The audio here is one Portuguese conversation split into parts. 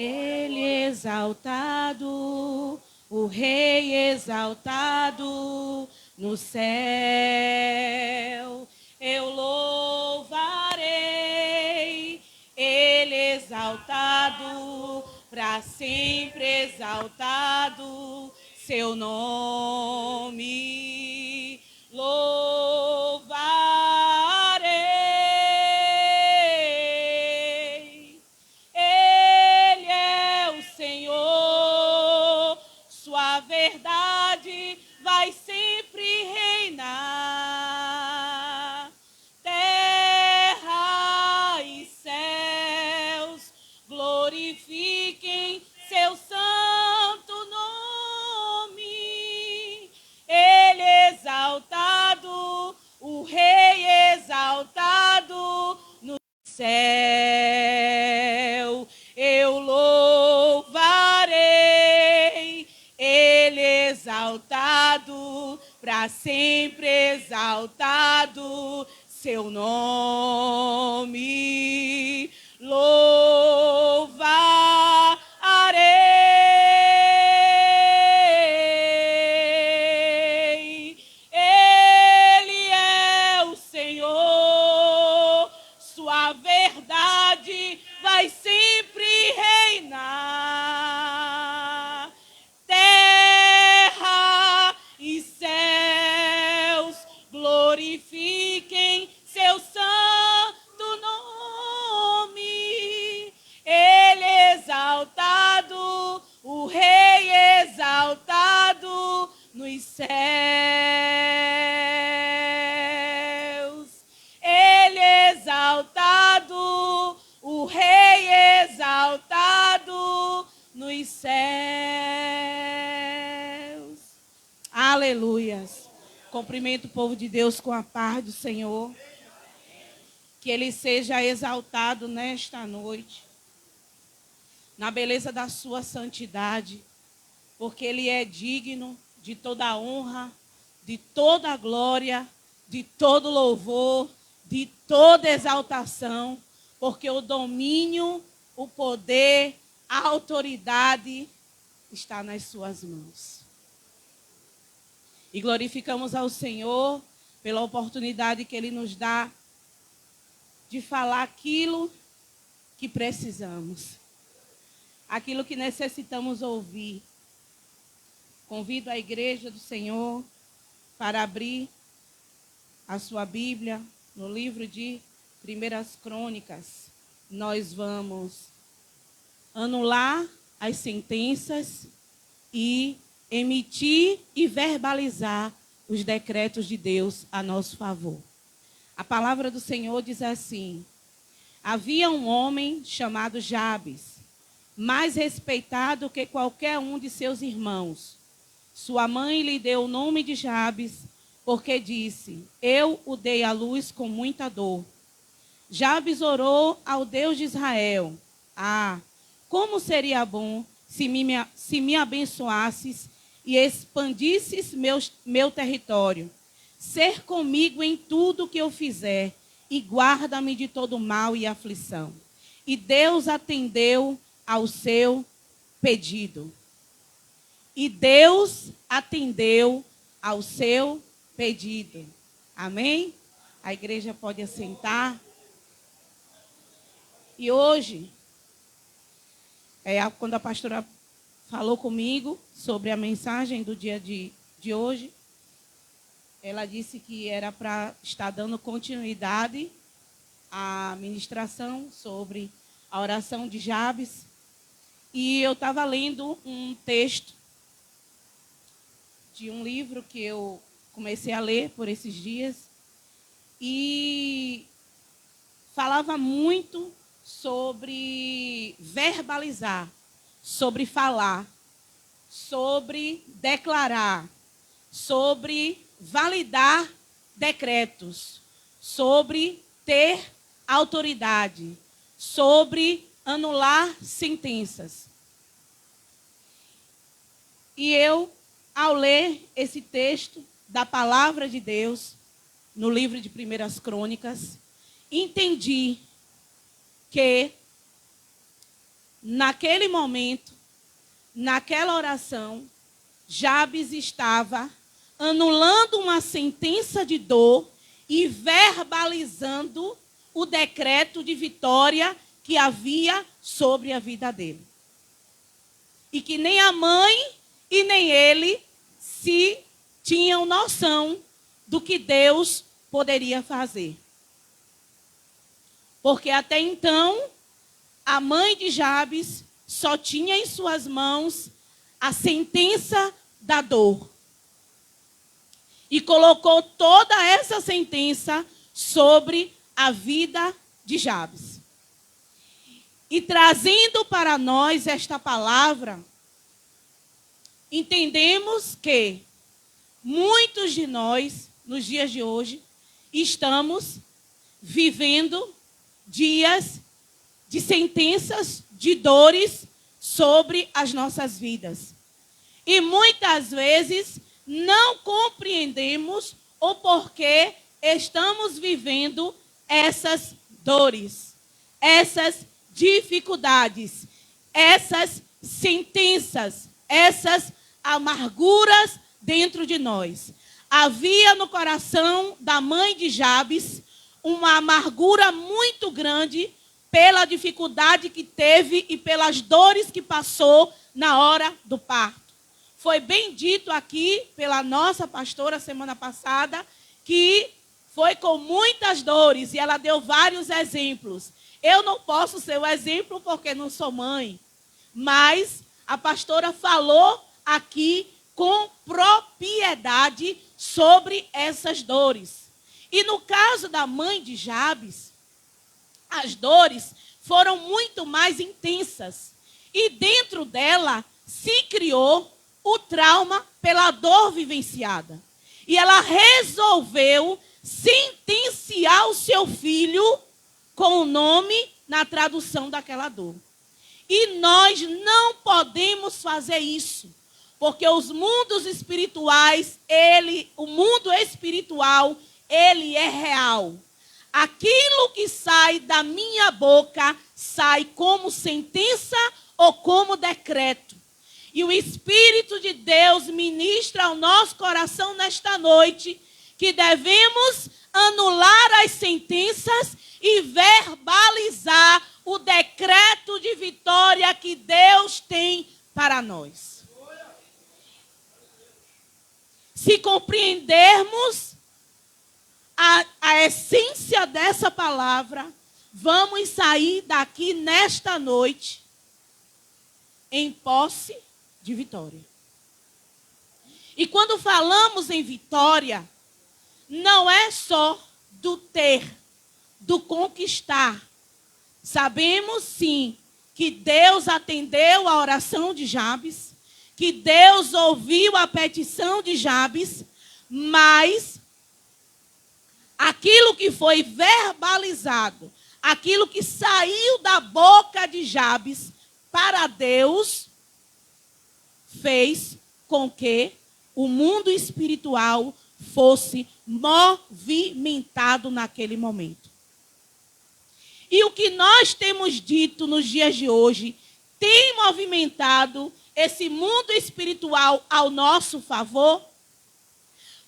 Ele exaltado, o Rei exaltado no céu. Eu louvarei, Ele exaltado, para sempre exaltado, seu nome louvarei. Ele é o Senhor, sua verdade vai sempre reinar. Terra e céus glorifiquem seu santo nome. Ele exaltado, o Rei exaltado no céu. Eu louvarei, Ele exaltado, para sempre exaltado, seu nome louvarei. Ele é o Senhor, sua verdade vai sempre reinar. Terra e céus glorifiquem seu santo nome. Ele exaltado, o Rei exaltado nos céus. Ele exaltado, o Rei exaltado nos céus. Aleluias. Cumprimento o povo de Deus com a paz do Senhor. Que Ele seja exaltado nesta noite, na beleza da sua santidade, porque Ele é digno de toda a honra, de toda a glória, de todo louvor, de toda exaltação, porque o domínio, o poder, a autoridade está nas suas mãos. E glorificamos ao Senhor pela oportunidade que Ele nos dá de falar aquilo que precisamos, aquilo que necessitamos ouvir. Convido a igreja do Senhor para abrir a sua Bíblia no livro de 1 Crônicas. Nós vamos anular as sentenças e emitir e verbalizar os decretos de Deus a nosso favor. A palavra do Senhor diz assim: havia um homem chamado Jabes, mais respeitado que qualquer um de seus irmãos. Sua mãe lhe deu o nome de Jabes, porque disse: eu o dei à luz com muita dor. Jabes orou ao Deus de Israel: como seria bom se me abençoasses e expandisses meu território. Ser comigo em tudo que eu fizer, e guarda-me de todo mal e aflição. E Deus atendeu ao seu pedido. E Deus atendeu ao seu pedido. Amém? A igreja pode assentar. E hoje, quando a pastora falou comigo sobre a mensagem do dia de hoje, ela disse que era para estar dando continuidade à ministração sobre a oração de Jabes. E eu estava lendo um texto de um livro que eu comecei a ler por esses dias. E falava muito sobre verbalizar, sobre falar, sobre declarar, sobre validar decretos, sobre ter autoridade, sobre anular sentenças. E eu, ao ler esse texto da palavra de Deus, no livro de 1 Crônicas, entendi que naquele momento, naquela oração, Jabes estava anulando uma sentença de dor e verbalizando o decreto de vitória que havia sobre a vida dele. E que nem a mãe e nem ele se tinham noção do que Deus poderia fazer. Porque até então, a mãe de Jabes só tinha em suas mãos a sentença da dor. E colocou toda essa sentença sobre a vida de Jabes. E trazendo para nós esta palavra, entendemos que muitos de nós, nos dias de hoje, estamos vivendo dias de sentenças, de dores sobre as nossas vidas. E muitas vezes não compreendemos o porquê estamos vivendo essas dores, essas dificuldades, essas sentenças, essas amarguras dentro de nós. Havia no coração da mãe de Jabes uma amargura muito grande pela dificuldade que teve e pelas dores que passou na hora do parto. Foi bem dito aqui pela nossa pastora semana passada que foi com muitas dores e ela deu vários exemplos. Eu não posso ser o exemplo porque não sou mãe, mas a pastora falou aqui com propriedade sobre essas dores. E no caso da mãe de Jabes, as dores foram muito mais intensas. E dentro dela se criou o trauma pela dor vivenciada. E ela resolveu sentenciar o seu filho com o nome na tradução daquela dor. E nós não podemos fazer isso, porque os mundos espirituais, o mundo espiritual, ele é real. Aquilo que sai da minha boca sai como sentença ou como decreto. E o Espírito de Deus ministra ao nosso coração nesta noite que devemos anular as sentenças e verbalizar o decreto de vitória que Deus tem para nós. Se compreendermos a essência dessa palavra, vamos sair daqui nesta noite em posse de vitória. E quando falamos em vitória, não é só do ter, do conquistar. Sabemos sim que Deus atendeu a oração de Jabes, que Deus ouviu a petição de Jabes, mas aquilo que foi verbalizado, aquilo que saiu da boca de Jabes para Deus, fez com que o mundo espiritual fosse movimentado naquele momento. E o que nós temos dito nos dias de hoje tem movimentado esse mundo espiritual ao nosso favor?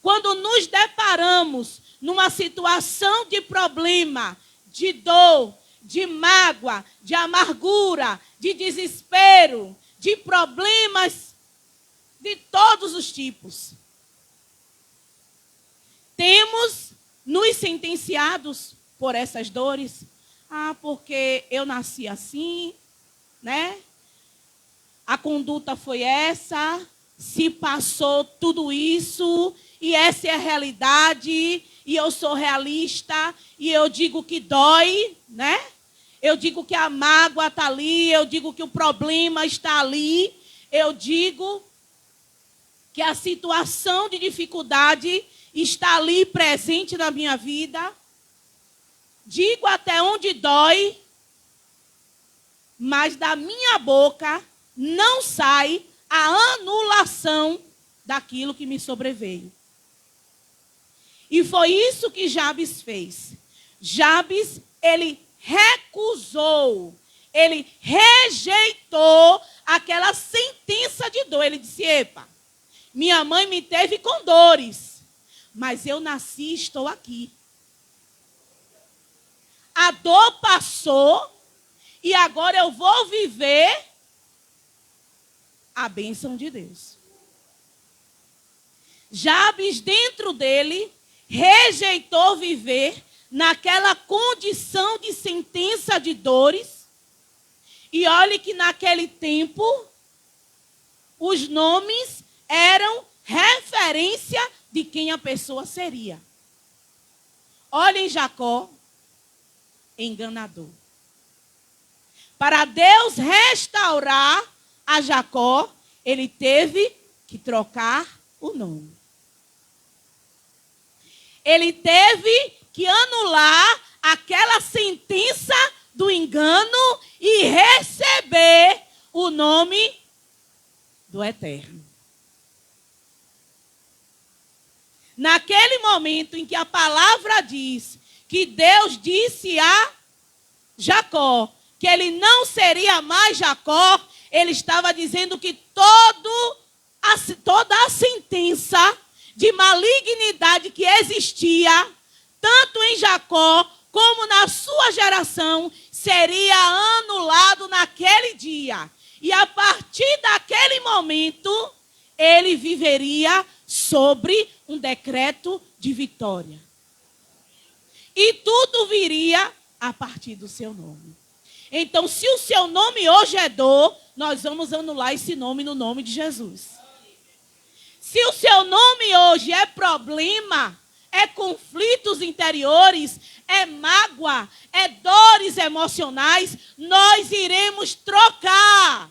Quando nos deparamos numa situação de problema, de dor, de mágoa, de amargura, de desespero, de problemas de todos os tipos, temos nos sentenciados por essas dores. Ah, porque eu nasci assim, né? A conduta foi essa, se passou tudo isso, e essa é a realidade, e eu sou realista, e eu digo que dói, né? Eu digo que a mágoa está ali, eu digo que o problema está ali, eu digo que a situação de dificuldade está ali presente na minha vida. Digo até onde dói, mas da minha boca não sai a anulação daquilo que me sobreveio. E foi isso que Jabes fez. Jabes, ele recusou, ele rejeitou aquela sentença de dor. Ele disse: epa, minha mãe me teve com dores, mas eu nasci e estou aqui. A dor passou e agora eu vou viver a bênção de Deus. Jabes, dentro dele, rejeitou viver naquela condição de sentença de dores. E olhe que naquele tempo, os nomes eram referência de quem a pessoa seria. Olhem Jacó, enganador. Para Deus restaurar a Jacó, ele teve que trocar o nome. Ele teve que anular aquela sentença do engano e receber o nome do Eterno. Naquele momento em que a palavra diz que Deus disse a Jacó que ele não seria mais Jacó, ele estava dizendo que toda a sentença de malignidade que existia, tanto em Jacó como na sua geração, seria anulado naquele dia. E a partir daquele momento, ele viveria sobre um decreto de vitória. E tudo viria a partir do seu nome. Então, se o seu nome hoje é dor, nós vamos anular esse nome no nome de Jesus. Se o seu nome hoje é problema, é conflitos interiores, é mágoa, é dores emocionais, nós iremos trocar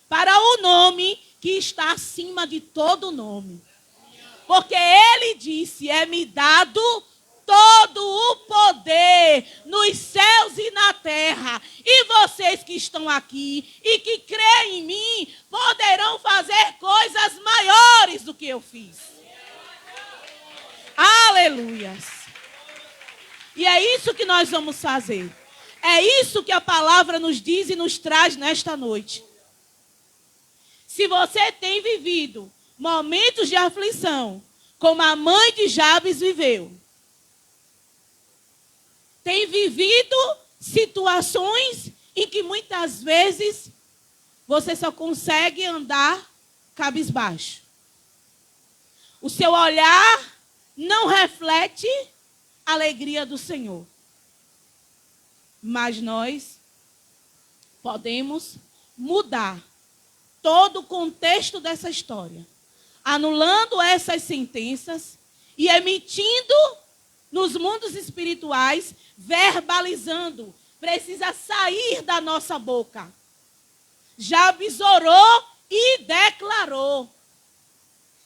para o nome que está acima de todo nome. Porque ele disse: é-me dado todo o poder nos céus e na terra. E vocês que estão aqui e que creem em mim, poderão fazer coisas maiores do que eu fiz. Aleluias. E é isso que nós vamos fazer. É isso que a palavra nos diz e nos traz nesta noite. Se você tem vivido momentos de aflição, como a mãe de Jabes viveu, tem vivido situações em que muitas vezes você só consegue andar cabisbaixo. O seu olhar não reflete a alegria do Senhor. Mas nós podemos mudar todo o contexto dessa história, anulando essas sentenças e emitindo nos mundos espirituais, verbalizando. Precisa sair da nossa boca. Jabes orou e declarou: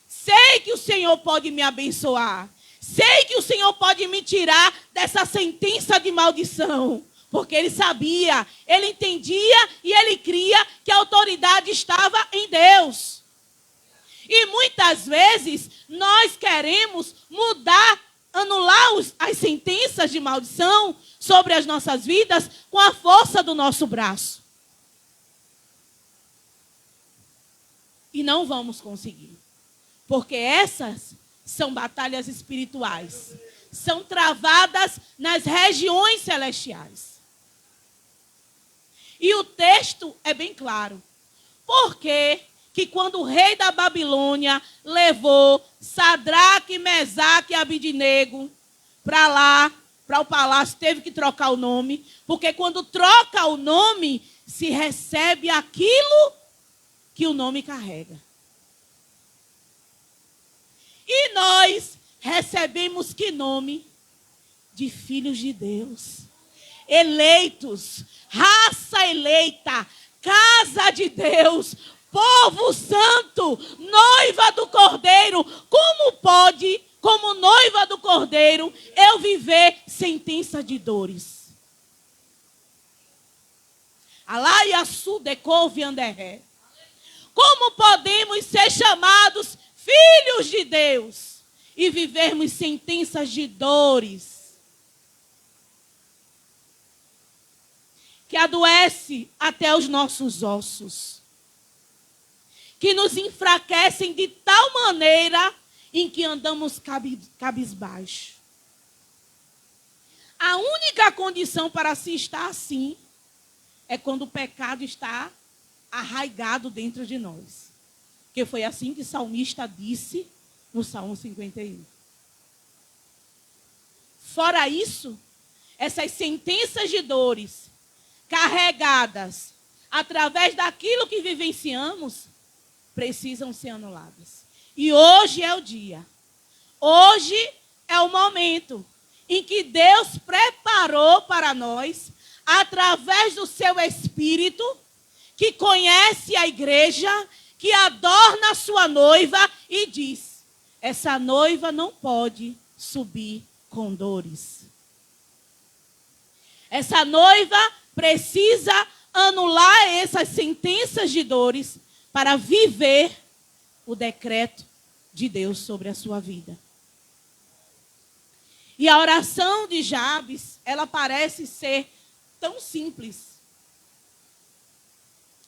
sei que o Senhor pode me abençoar. Sei que o Senhor pode me tirar dessa sentença de maldição. Porque ele sabia, ele entendia e ele cria que a autoridade estava em Deus. E muitas vezes nós queremos mudar, anular as sentenças de maldição sobre as nossas vidas com a força do nosso braço. E não vamos conseguir. Porque essas são batalhas espirituais. São travadas nas regiões celestiais. E o texto é bem claro. Por que quando o rei da Babilônia levou Sadraque, Mesaque e Abidnego para lá, para o palácio, teve que trocar o nome? Porque quando troca o nome, se recebe aquilo que o nome carrega. E nós recebemos que nome? De filhos de Deus. Eleitos, raça eleita, casa de Deus, povo santo, noiva do Cordeiro. Como pode, como noiva do Cordeiro, eu viver sentença de dores? Alaiaçu decouve anderré. Como podemos ser chamados filhos de Deus e vivermos sentenças de dores? que adoece até os nossos ossos, que nos enfraquecem de tal maneira em que andamos cabisbaixo. A única condição para se estar assim é quando o pecado está arraigado dentro de nós. Que foi assim que o salmista disse no Salmo 51. Fora isso, essas sentenças de dores carregadas através daquilo que vivenciamos precisam ser anuladas. E hoje é o dia. Hoje é o momento em que Deus preparou para nós, através do seu Espírito, que conhece a igreja, que adorna a sua noiva e diz: essa noiva não pode subir com dores. Essa noiva precisa anular essas sentenças de dores para viver o decreto de Deus sobre a sua vida. E a oração de Jabes, ela parece ser tão simples.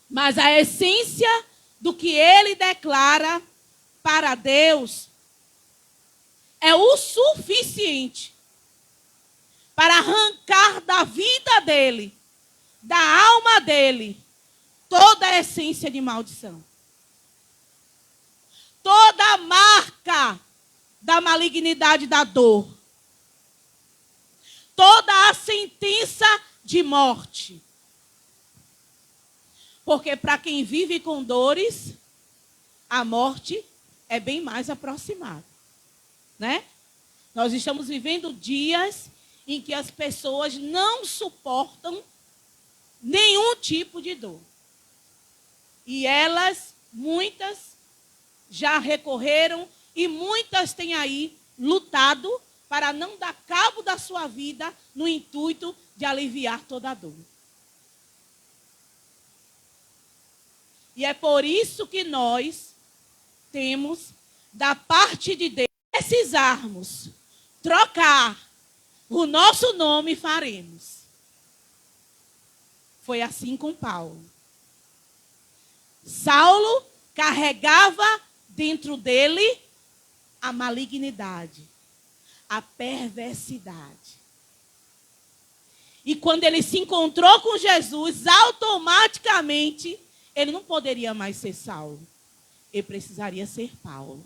Mas a essência do que ele declara para Deus é o suficiente para arrancar da vida dele, da alma dele, toda a essência de maldição. Toda a marca da malignidade da dor. Toda a sentença de morte. Porque para quem vive com dores, a morte é bem mais aproximada, né? Nós estamos vivendo dias em que as pessoas não suportam nenhum tipo de dor. E elas, muitas, já recorreram e muitas têm aí lutado para não dar cabo da sua vida no intuito de aliviar toda a dor. E é por isso que nós temos, da parte de Deus, precisarmos trocar o nosso nome, faremos. Foi assim com Paulo. Saulo carregava dentro dele a malignidade, a perversidade. E quando ele se encontrou com Jesus, automaticamente, ele não poderia mais ser Saulo. Ele precisaria ser Paulo.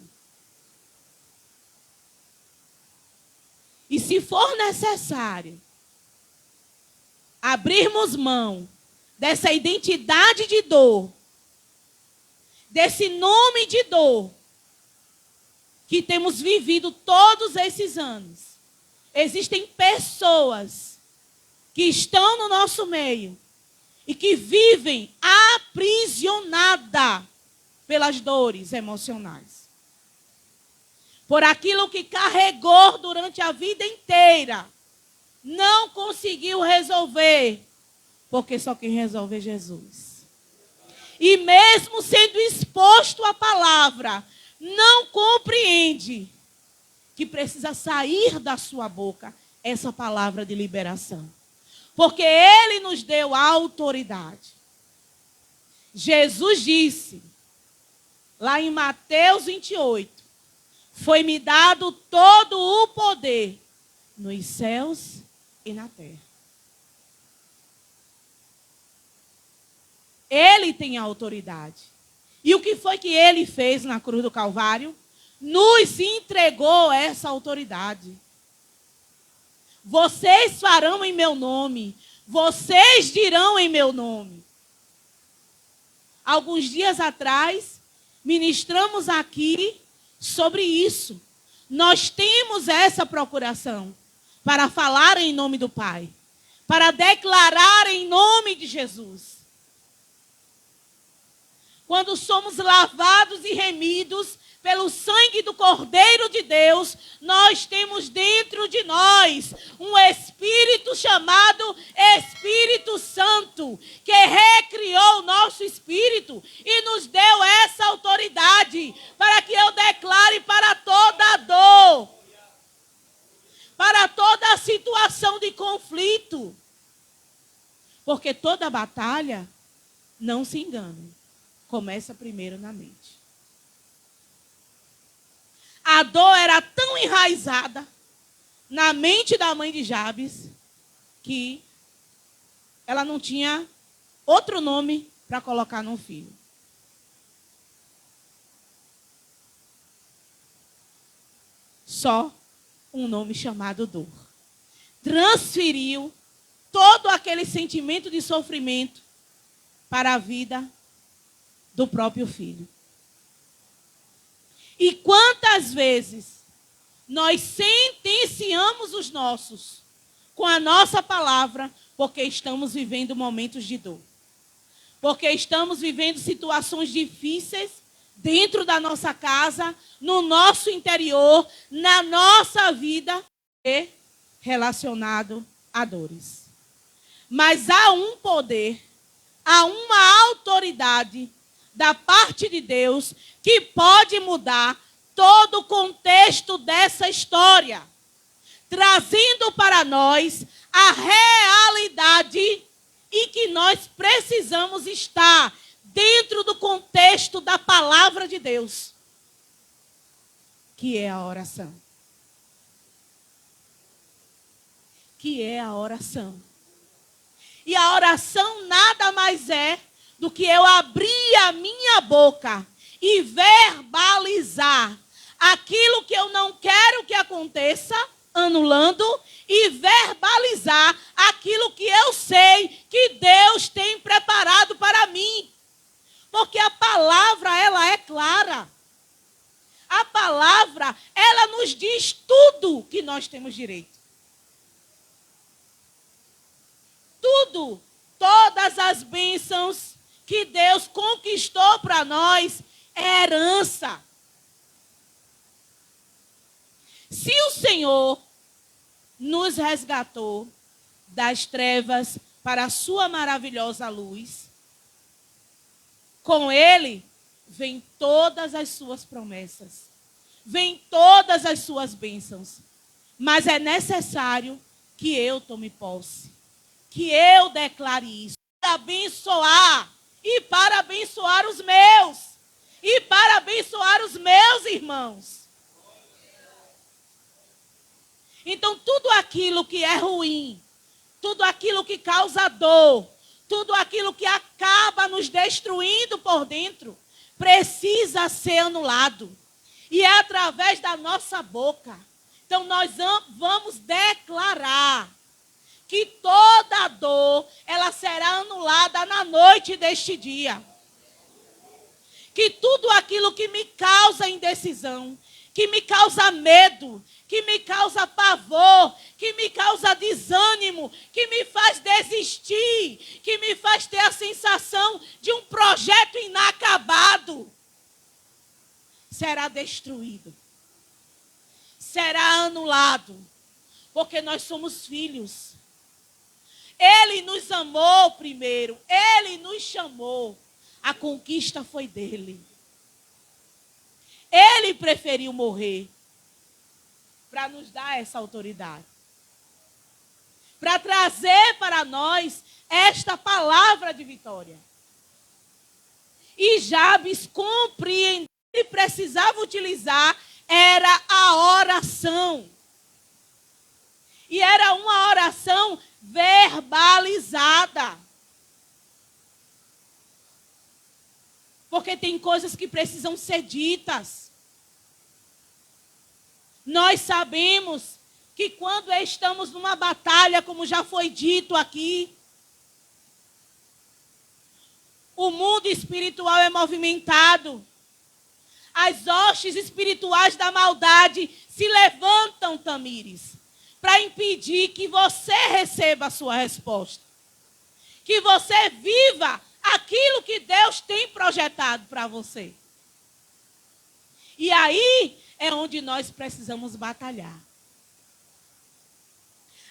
E se for necessário abrirmos mão dessa identidade de dor, desse nome de dor que temos vivido todos esses anos, existem pessoas que estão no nosso meio e que vivem aprisionadas pelas dores emocionais. Por aquilo que carregou durante a vida inteira, não conseguiu resolver, porque só quem resolve é Jesus. E mesmo sendo exposto à palavra, não compreende que precisa sair da sua boca essa palavra de liberação. Porque ele nos deu a autoridade. Jesus disse, lá em Mateus 28, foi-me dado todo o poder nos céus e na terra. Ele tem a autoridade. E o que foi que ele fez na cruz do Calvário? Nos entregou essa autoridade. Vocês farão em meu nome. Vocês dirão em meu nome. Alguns dias atrás, ministramos aqui sobre isso. Nós temos essa procuração para falar em nome do Pai, para declarar em nome de Jesus. Quando somos lavados e remidos pelo sangue do Cordeiro de Deus, nós temos dentro de nós um Espírito chamado Espírito Santo, que recriou o nosso espírito e nos deu essa autoridade para que eu declare para toda dor, para toda situação de conflito. Porque toda batalha, não se engane, começa primeiro na mente. A dor era tão enraizada na mente da mãe de Jabes que ela não tinha outro nome para colocar no filho. Só um nome chamado dor. Transferiu todo aquele sentimento de sofrimento para a vida do próprio filho. E quantas vezes nós sentenciamos os nossos com a nossa palavra porque estamos vivendo momentos de dor. Porque estamos vivendo situações difíceis dentro da nossa casa, no nosso interior, na nossa vida e relacionado a dores. Mas há um poder, há uma autoridade da parte de Deus que pode mudar todo o contexto dessa história, trazendo para nós a realidade e que nós precisamos estar dentro do contexto da palavra de Deus, que é a oração. Que é a oração. E a oração nada mais é do que eu abrir a minha boca e verbalizar aquilo que eu não quero que aconteça, anulando, e verbalizar aquilo que eu sei que Deus tem preparado para mim. Porque a palavra, ela é clara. A palavra, ela nos diz tudo que nós temos direito. Tudo, todas as bênçãos que Deus conquistou para nós é herança. Se o Senhor nos resgatou das trevas para a sua maravilhosa luz, com Ele vem todas as suas promessas, vem todas as suas bênçãos. Mas é necessário que eu tome posse, que eu declare isso, para abençoar e para abençoar os meus, e para abençoar os meus irmãos. Então, tudo aquilo que é ruim, tudo aquilo que causa dor, tudo aquilo que acaba nos destruindo por dentro, precisa ser anulado. E é através da nossa boca. Então, nós vamos declarar que toda dor, ela será anulada na noite deste dia. Que tudo aquilo que me causa indecisão, que me causa medo, que me causa pavor, que me causa desânimo, que me faz desistir, que me faz ter a sensação de um projeto inacabado, será destruído, será anulado, porque nós somos filhos. Ele nos amou primeiro, Ele nos chamou, a conquista foi dele. Ele preferiu morrer para nos dar essa autoridade, para trazer para nós esta palavra de vitória. E Jabes compreendeu que precisava utilizar era a oração. E era uma oração verbalizada. Porque tem coisas que precisam ser ditas. Nós sabemos que quando estamos numa batalha, como já foi dito aqui, o mundo espiritual é movimentado. As hostes espirituais da maldade se levantam, Tamires, para impedir que você receba a sua resposta. Que você viva aquilo que Deus tem projetado para você. E aí é onde nós precisamos batalhar.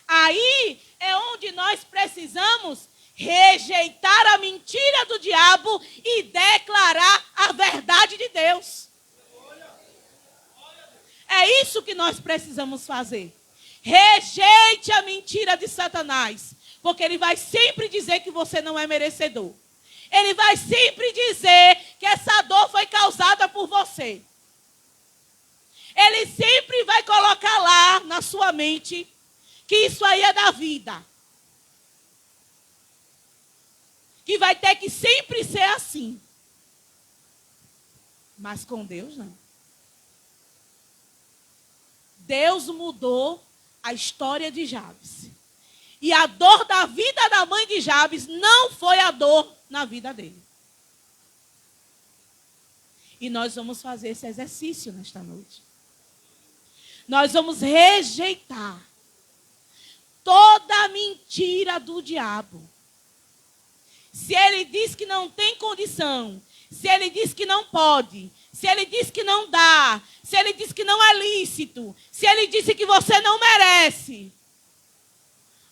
Aí é onde nós precisamos rejeitar a mentira do diabo e declarar a verdade de Deus. É isso que nós precisamos fazer. Rejeite a mentira de Satanás. Porque ele vai sempre dizer que você não é merecedor. Ele vai sempre dizer que essa dor foi causada por você. Ele sempre vai colocar lá na sua mente que isso aí é da vida. Que vai ter que sempre ser assim. Mas com Deus não. Deus mudou a história de Jabes. E a dor da vida da mãe de Jabes não foi a dor na vida dele. E nós vamos fazer esse exercício nesta noite. Nós vamos rejeitar toda a mentira do diabo. Se ele diz que não tem condição, se ele diz que não pode, se ele diz que não dá, se ele diz que não é lícito, se ele disse que você não merece,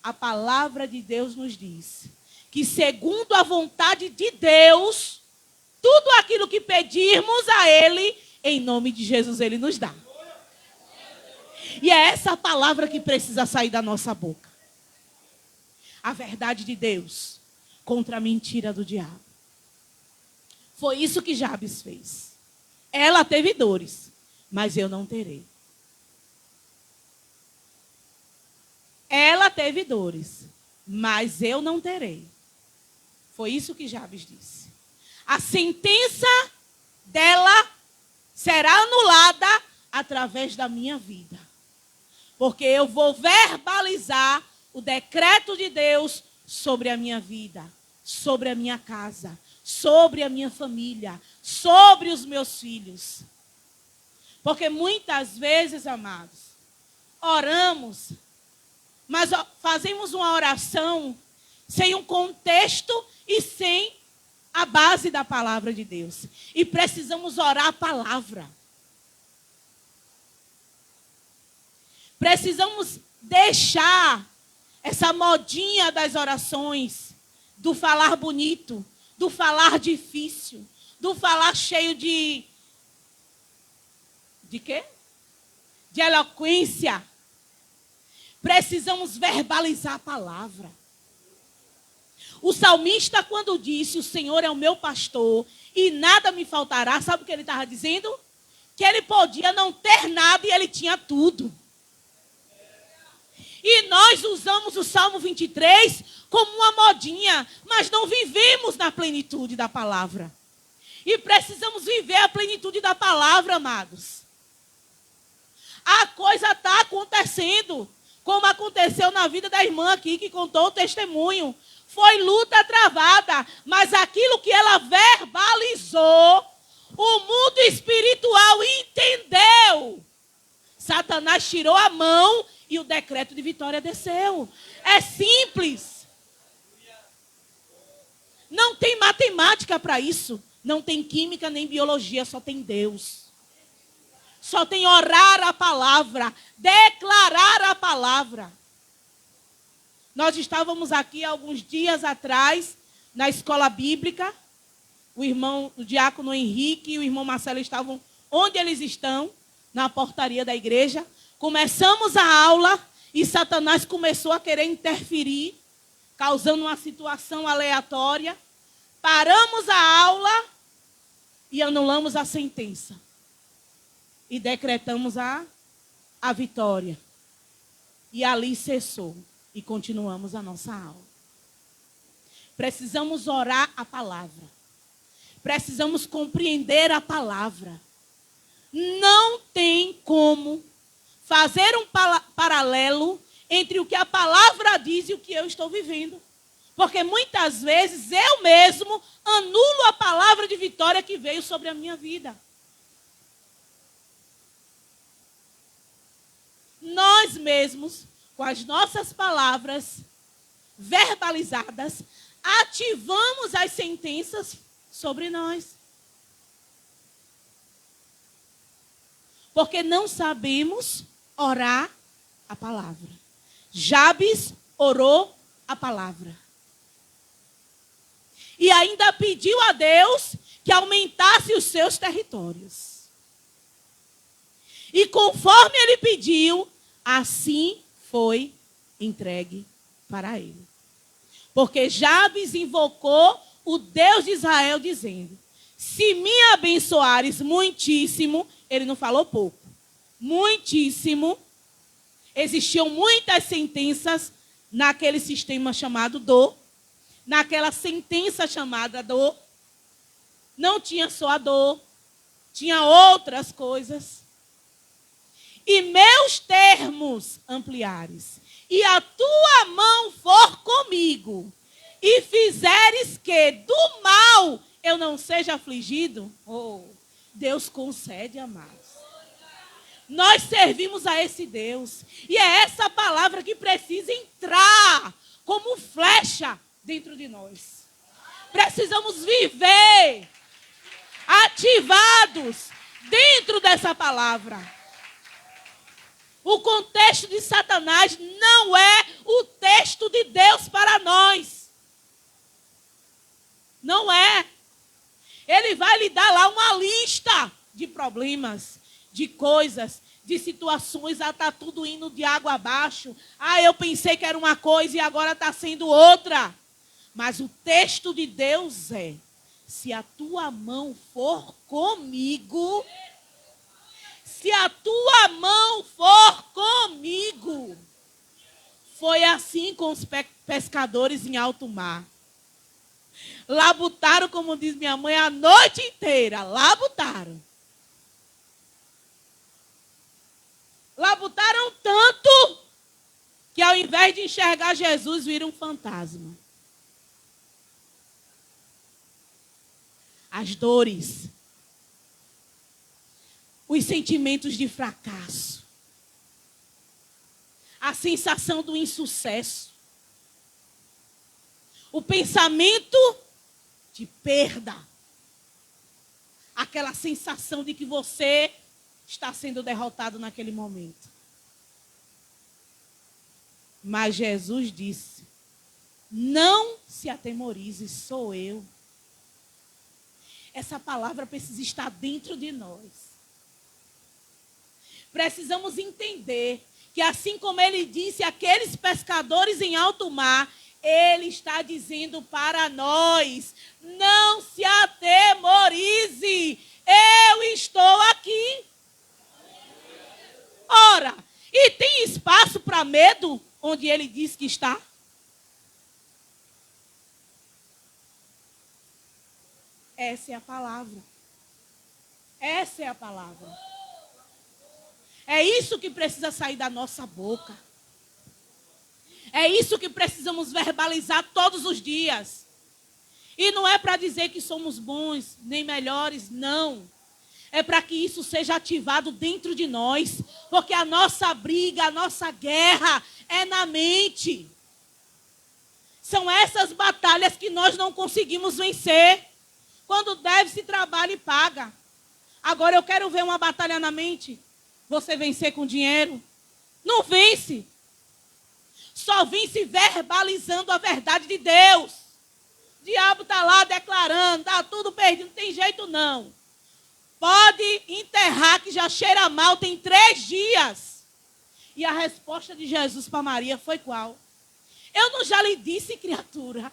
a palavra de Deus nos diz que, segundo a vontade de Deus, tudo aquilo que pedirmos a Ele, em nome de Jesus, Ele nos dá. E é essa palavra que precisa sair da nossa boca. A verdade de Deus contra a mentira do diabo. Foi isso que Jabes fez. Ela teve dores, mas eu não terei. Ela teve dores, mas eu não terei. Foi isso que Jabes disse. A sentença dela será anulada através da minha vida. Porque eu vou verbalizar o decreto de Deus sobre a minha vida, sobre a minha casa, sobre a minha família, sobre os meus filhos. Porque muitas vezes, amados, oramos, mas fazemos uma oração sem um contexto e sem a base da palavra de Deus. E precisamos orar a palavra. Precisamos deixar essa modinha das orações, do falar bonito, do falar difícil, do falar cheio de quê? De eloquência. Precisamos verbalizar a palavra. O salmista, quando disse, o Senhor é o meu pastor e nada me faltará, sabe o que ele estava dizendo? Que ele podia não ter nada e ele tinha tudo. E nós usamos o Salmo 23 como uma modinha, mas não vivemos na plenitude da palavra. E precisamos viver a plenitude da palavra, amados. A coisa está acontecendo, como aconteceu na vida da irmã aqui, que contou o testemunho. Foi luta travada, mas aquilo que ela verbalizou, o mundo espiritual entendeu. Satanás tirou a mão e o decreto de vitória desceu. É simples. Não tem matemática para isso. Não tem química nem biologia, só tem Deus. Só tem orar a palavra, declarar a palavra. Nós estávamos aqui alguns dias atrás, na escola bíblica. O diácono Henrique e o irmão Marcelo estavam onde eles estão, na portaria da igreja. Começamos a aula e Satanás começou a querer interferir, causando uma situação aleatória. Paramos a aula e anulamos a sentença. E decretamos a vitória. E ali cessou. E continuamos a nossa aula. Precisamos orar a palavra. Precisamos compreender a palavra. Não tem como fazer um paralelo entre o que a palavra diz e o que eu estou vivendo. Porque muitas vezes eu mesmo anulo a palavra de vitória que veio sobre a minha vida. Nós mesmos, com as nossas palavras verbalizadas, ativamos as sentenças sobre nós. Porque não sabemos orar a palavra. Jabes orou a palavra. E ainda pediu a Deus que aumentasse os seus territórios. E conforme ele pediu, assim foi entregue para ele. Porque Jabes invocou o Deus de Israel, dizendo: se me abençoares muitíssimo, ele não falou pouco, muitíssimo. Existiam muitas sentenças naquele sistema chamado dor, naquela sentença chamada dor. Não tinha só a dor, tinha outras coisas. E meus termos ampliares, e a tua mão for comigo, e fizeres que do mal eu não seja afligido, Deus concede, amados. Nós servimos a esse Deus. E é essa palavra que precisa entrar como flecha dentro de nós. Precisamos viver ativados dentro dessa palavra. O contexto de Satanás não é o texto de Deus para nós. Não é. Ele vai lhe dar lá uma lista de problemas, de coisas, de situações. Está tudo indo de água abaixo. Eu pensei que era uma coisa e agora está sendo outra. Mas o texto de Deus é: se a tua mão for comigo, se a tua mão for comigo. Foi assim com os pescadores em alto mar. Labutaram, como diz minha mãe, a noite inteira. Labutaram. Labutaram tanto que ao invés de enxergar Jesus, viram um fantasma. As dores, os sentimentos de fracasso, a sensação do insucesso, o pensamento de perda, aquela sensação de que você está sendo derrotado naquele momento. Mas Jesus disse: não se atemorize, sou eu. Essa palavra precisa estar dentro de nós. Precisamos entender que assim como ele disse àqueles pescadores em alto mar, ele está dizendo para nós: não se atemorize, eu estou aqui. Ora, e tem espaço para medo onde ele diz que está? Essa é a palavra. Essa é a palavra. É isso que precisa sair da nossa boca. É isso que precisamos verbalizar todos os dias. E não é para dizer que somos bons, nem melhores, não. É para que isso seja ativado dentro de nós. Porque a nossa briga, a nossa guerra é na mente. São essas batalhas que nós não conseguimos vencer. Quando deve, se trabalha e paga. Agora eu quero ver uma batalha na mente. Você vencer com dinheiro? Não vence. Só vence verbalizando a verdade de Deus. O diabo está lá declarando, está tudo perdido, não tem jeito não. Pode enterrar que já cheira mal, tem 3 dias. E a resposta de Jesus para Maria foi qual? Eu não já lhe disse, criatura,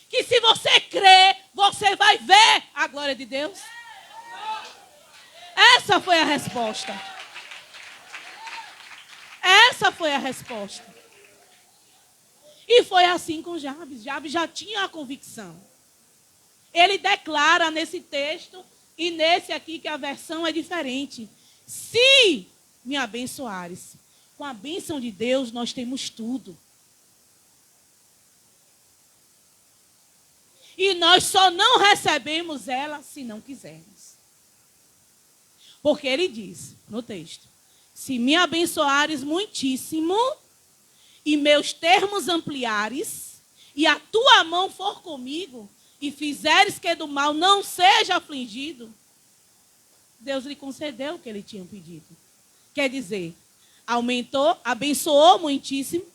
que se você crer, você vai ver a glória de Deus? Essa foi a resposta. Essa foi a resposta. E foi assim com Jabes. Jabes já tinha a convicção. Ele declara nesse texto e nesse aqui que a versão é diferente. Se me abençoares, com a bênção de Deus nós temos tudo. E nós só não recebemos ela se não quisermos. Porque ele diz no texto: se me abençoares muitíssimo, e meus termos ampliares, e a tua mão for comigo, e fizeres que do mal não seja afligido, Deus lhe concedeu o que ele tinha pedido. Quer dizer, abençoou muitíssimo,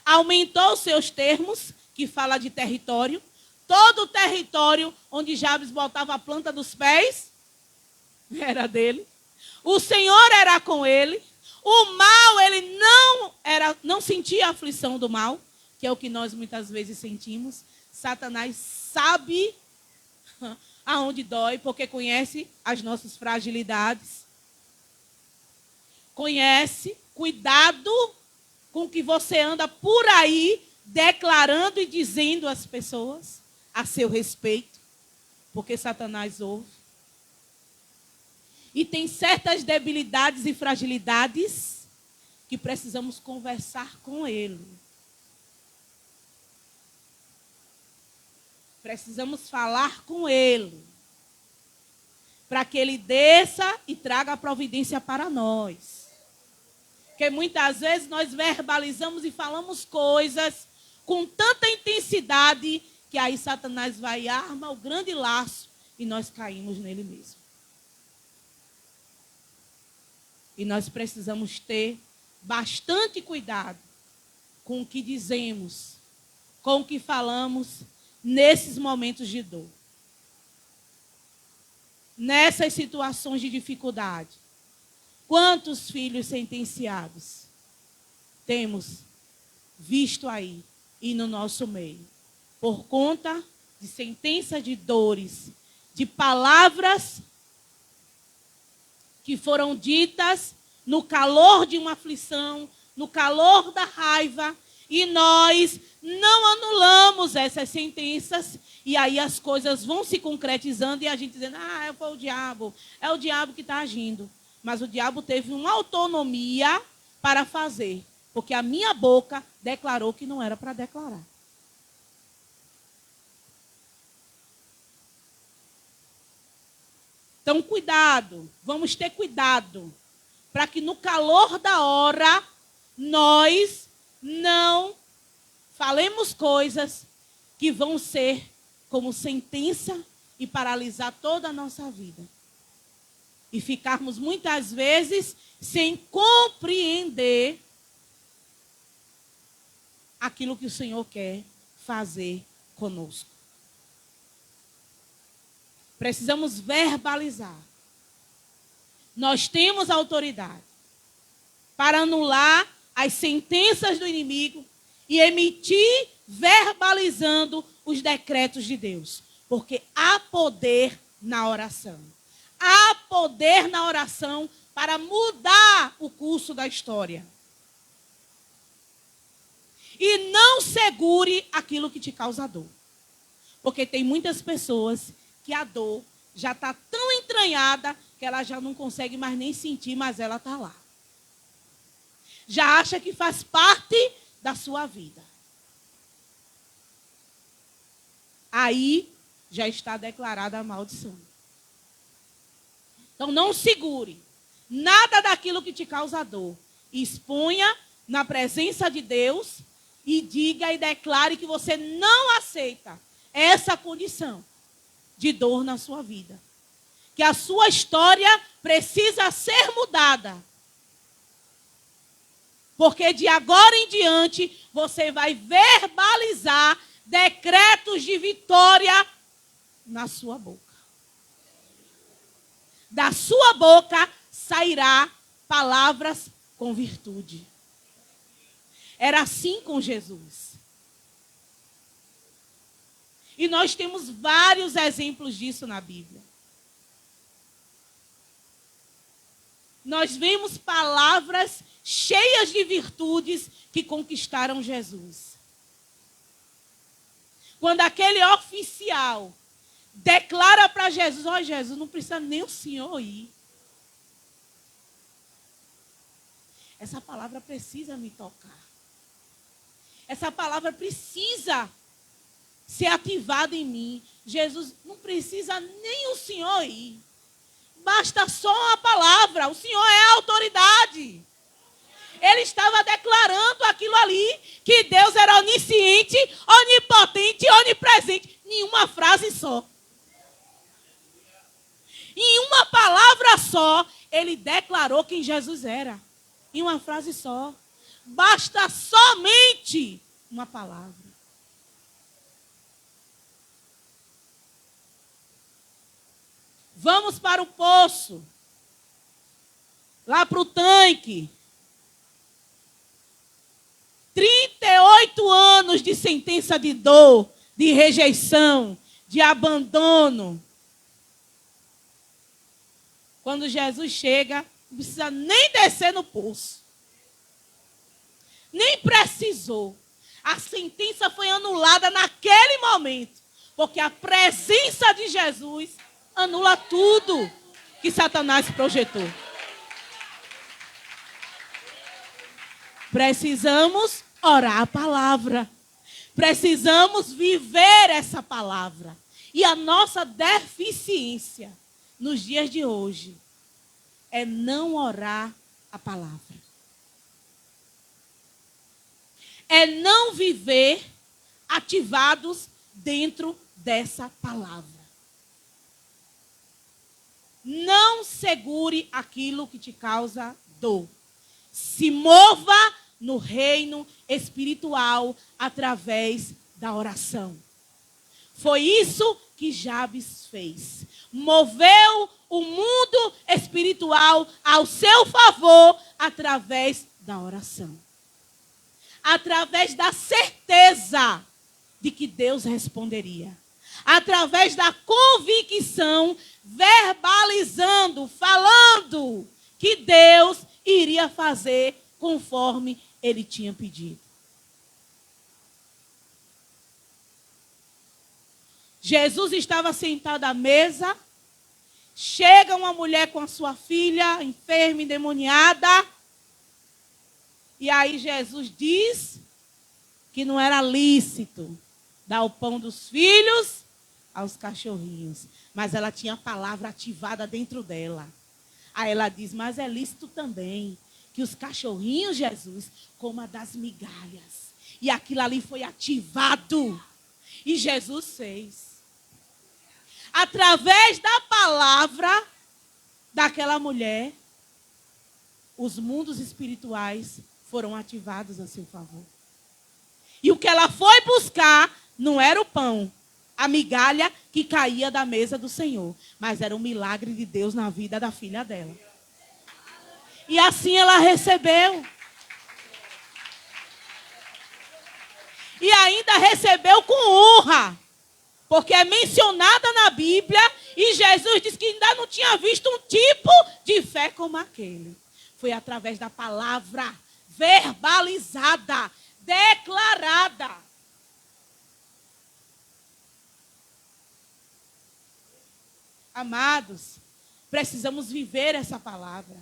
aumentou os seus termos, que fala de território. Todo o território onde Jabes botava a planta dos pés era dele. O Senhor era com ele. O mal, ele não sentia a aflição do mal, que é o que nós muitas vezes sentimos. Satanás sabe aonde dói, porque conhece as nossas fragilidades. Conhece, cuidado com o que você anda por aí declarando e dizendo às pessoas a seu respeito, porque Satanás ouve. E tem certas debilidades e fragilidades que precisamos conversar com ele. Precisamos falar com ele, para que ele desça e traga a providência para nós. Porque muitas vezes nós verbalizamos e falamos coisas com tanta intensidade que aí Satanás vai e arma o grande laço e nós caímos nele mesmo. E nós precisamos ter bastante cuidado com o que dizemos, com o que falamos nesses momentos de dor. Nessas situações de dificuldade. Quantos filhos sentenciados temos visto aí e no nosso meio? Por conta de sentença de dores, de palavras que foram ditas no calor de uma aflição, no calor da raiva, e nós não anulamos essas sentenças, e aí as coisas vão se concretizando e a gente dizendo, foi o diabo, é o diabo que está agindo. Mas o diabo teve uma autonomia para fazer, porque a minha boca declarou que não era para declarar. Então, cuidado, vamos ter cuidado, para que no calor da hora, nós não falemos coisas que vão ser como sentença e paralisar toda a nossa vida. E ficarmos muitas vezes sem compreender aquilo que o Senhor quer fazer conosco. Precisamos verbalizar. Nós temos autoridade para anular as sentenças do inimigo e emitir, verbalizando os decretos de Deus. Porque há poder na oração. Há poder na oração para mudar o curso da história. E não segure aquilo que te causa dor. Porque tem muitas pessoas que a dor já está tão entranhada que ela já não consegue mais nem sentir, mas ela está lá. Já acha que faz parte da sua vida. Aí já está declarada a maldição. Então não segure nada daquilo que te causa dor. Exponha na presença de Deus e diga e declare que você não aceita essa condição de dor na sua vida. Que a sua história precisa ser mudada. Porque de agora em diante você vai verbalizar decretos de vitória na sua boca. Da sua boca sairá palavras com virtude. Era assim com Jesus. E nós temos vários exemplos disso na Bíblia. Nós vemos palavras cheias de virtudes que conquistaram Jesus. Quando aquele oficial declara para Jesus, Jesus, não precisa nem o Senhor ir. Essa palavra precisa me tocar. Essa palavra precisa ser ativada em mim. Jesus, não precisa nem o Senhor ir. Basta só a palavra. O Senhor é a autoridade. Ele estava declarando aquilo ali, que Deus era onisciente, onipotente, onipresente. Em uma frase só. Em uma palavra só, ele declarou quem Jesus era. Em uma frase só. Basta somente uma palavra. Vamos para o poço. Lá para o tanque. 38 anos anos de sentença de dor, de rejeição, de abandono. Quando Jesus chega, não precisa nem descer no poço. Nem precisou. A sentença foi anulada naquele momento. Porque a presença de Jesus anula tudo que Satanás projetou. Precisamos orar a palavra. Precisamos viver essa palavra. E a nossa deficiência nos dias de hoje é não orar a palavra. É não viver ativados dentro dessa palavra. Não segure aquilo que te causa dor. Se mova no reino espiritual através da oração. Foi isso que Jabes fez. Moveu o mundo espiritual ao seu favor através da oração. Através da certeza de que Deus responderia. Através da convicção, verbalizando, falando que Deus iria fazer conforme ele tinha pedido. Jesus estava sentado à mesa, chega uma mulher com a sua filha, enferma, endemoniada, e aí Jesus diz que não era lícito dar o pão dos filhos aos cachorrinhos, mas ela tinha a palavra ativada dentro dela. Aí ela diz, mas é lícito também que os cachorrinhos, Jesus, comam das migalhas. E aquilo ali foi ativado. E Jesus fez. Através da palavra daquela mulher, os mundos espirituais foram ativados a seu favor. E o que ela foi buscar não era o pão, a migalha que caía da mesa do Senhor, mas era um milagre de Deus na vida da filha dela. E assim ela recebeu. E ainda recebeu com honra. Porque é mencionada na Bíblia e Jesus disse que ainda não tinha visto um tipo de fé como aquele. Foi através da palavra verbalizada, declarada. Amados, precisamos viver essa palavra.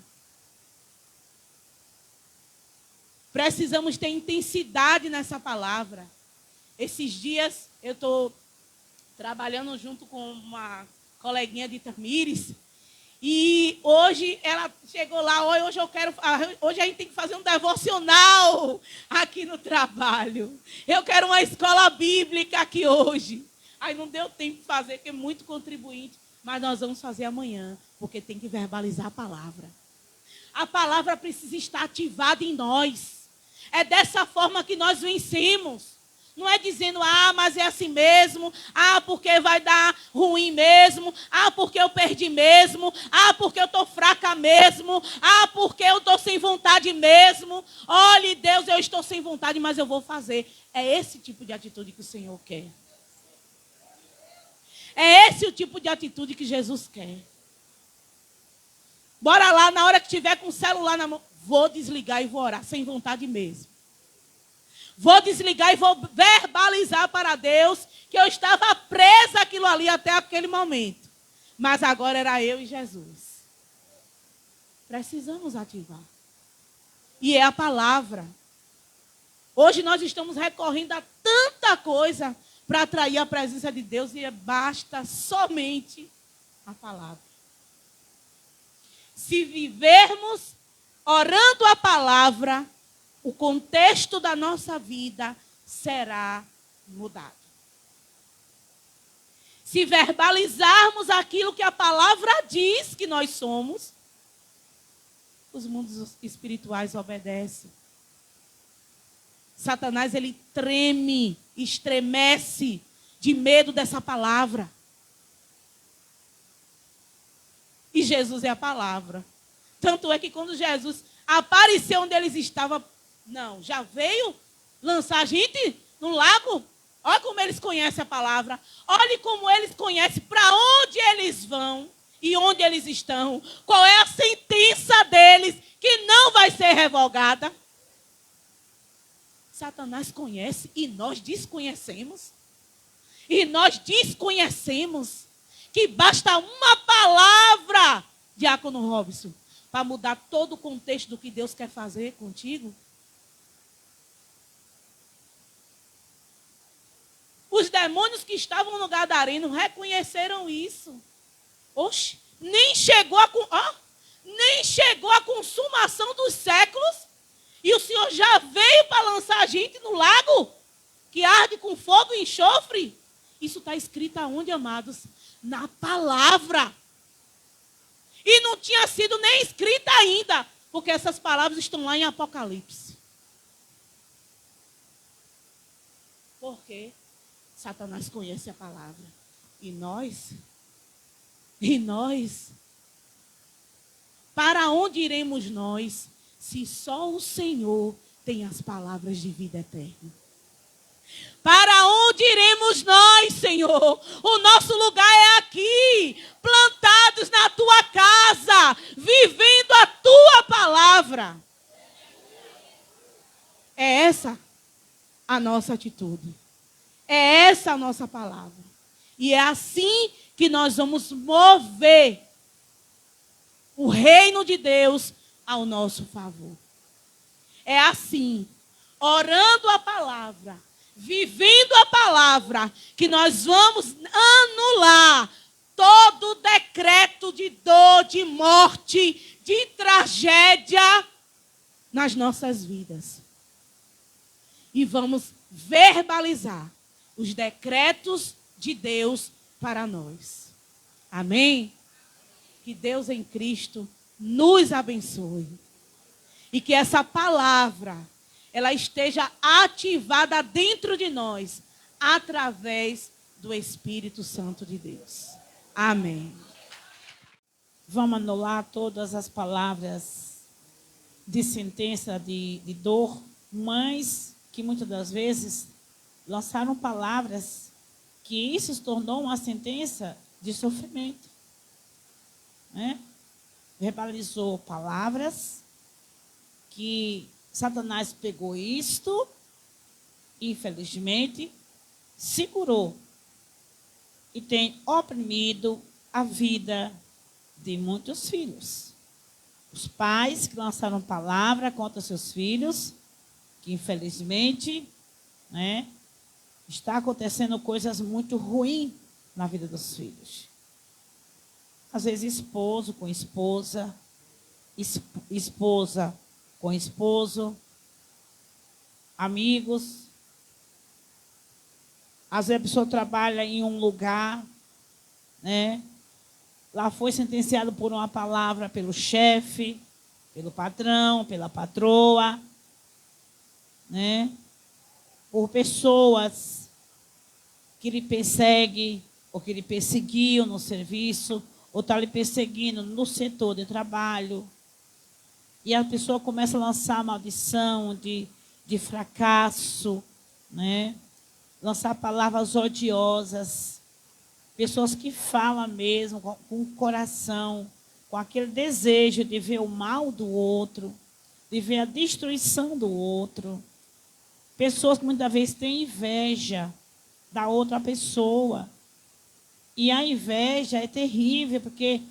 Precisamos ter intensidade nessa palavra. Esses dias eu estou trabalhando junto com uma coleguinha de Tamires. E hoje ela chegou lá, hoje a gente tem que fazer um devocional aqui no trabalho. Eu quero uma escola bíblica aqui hoje. Aí não deu tempo de fazer, porque é muito contribuinte. Mas nós vamos fazer amanhã, porque tem que verbalizar a palavra. A palavra precisa estar ativada em nós. É dessa forma que nós vencemos. Não é dizendo, mas é assim mesmo. Porque vai dar ruim mesmo. Porque eu perdi mesmo. Porque eu estou fraca mesmo. Porque eu estou sem vontade mesmo. Olhe, Deus, eu estou sem vontade, mas eu vou fazer. É esse tipo de atitude que o Senhor quer. É esse o tipo de atitude que Jesus quer. Bora lá, na hora que tiver com o celular na mão, vou desligar e vou orar, sem vontade mesmo. Vou desligar e vou verbalizar para Deus que eu estava presa àquilo ali até aquele momento. Mas agora era eu e Jesus. Precisamos ativar. E é a palavra. Hoje nós estamos recorrendo a tanta coisa para atrair a presença de Deus e basta somente a palavra. Se vivermos orando a palavra, o contexto da nossa vida será mudado. Se verbalizarmos aquilo que a palavra diz que nós somos, os mundos espirituais obedecem. Satanás, ele treme, estremece de medo dessa palavra. E Jesus é a palavra. Tanto é que quando Jesus apareceu onde eles estavam, já veio lançar a gente no lago. Olha como eles conhecem a palavra. Olhe como eles conhecem para onde eles vão e onde eles estão. Qual é a sentença deles que não vai ser revogada. Satanás conhece e nós desconhecemos. E nós desconhecemos que basta uma palavra, Diácono Robson, para mudar todo o contexto do que Deus quer fazer contigo. Os demônios que estavam no Gadareno reconheceram isso. Oxe, nem chegou a consumação dos séculos e o Senhor já veio para lançar a gente no lago que arde com fogo e enxofre. Isso está escrito aonde, amados? Na palavra. E não tinha sido nem escrita ainda, porque essas palavras estão lá em Apocalipse. Por quê? Satanás conhece a palavra. E nós, para onde iremos nós, se só o Senhor tem as palavras de vida eterna? Para onde iremos nós, Senhor? O nosso lugar é aqui, plantados na tua casa, vivendo a tua palavra. É essa a nossa atitude. É essa a nossa palavra. E é assim que nós vamos mover o reino de Deus ao nosso favor. É assim, orando a palavra, vivendo a palavra, que nós vamos anular todo decreto de dor, de morte, de tragédia nas nossas vidas. E vamos verbalizar os decretos de Deus para nós. Amém? Que Deus em Cristo nos abençoe. E que essa palavra, ela esteja ativada dentro de nós, através do Espírito Santo de Deus. Amém. Vamos anular todas as palavras de sentença de dor, mas que muitas das vezes lançaram palavras que isso se tornou uma sentença de sofrimento. Né? Verbalizou palavras que Satanás pegou isto, infelizmente, segurou e tem oprimido a vida de muitos filhos. Os pais que lançaram palavra contra seus filhos, que infelizmente, né, está acontecendo coisas muito ruins na vida dos filhos. Às vezes esposo com esposa, esposa com esposo, amigos. Às vezes a pessoa trabalha em um lugar, né? Lá foi sentenciado por uma palavra pelo chefe, pelo patrão, pela patroa, né? Por pessoas que lhe perseguem, ou que lhe perseguiam no serviço, ou está lhe perseguindo no setor de trabalho. E a pessoa começa a lançar maldição de fracasso, né? Lançar palavras odiosas. Pessoas que falam mesmo com o coração, com aquele desejo de ver o mal do outro, de ver a destruição do outro. Pessoas que muitas vezes têm inveja da outra pessoa. E a inveja é terrível, porque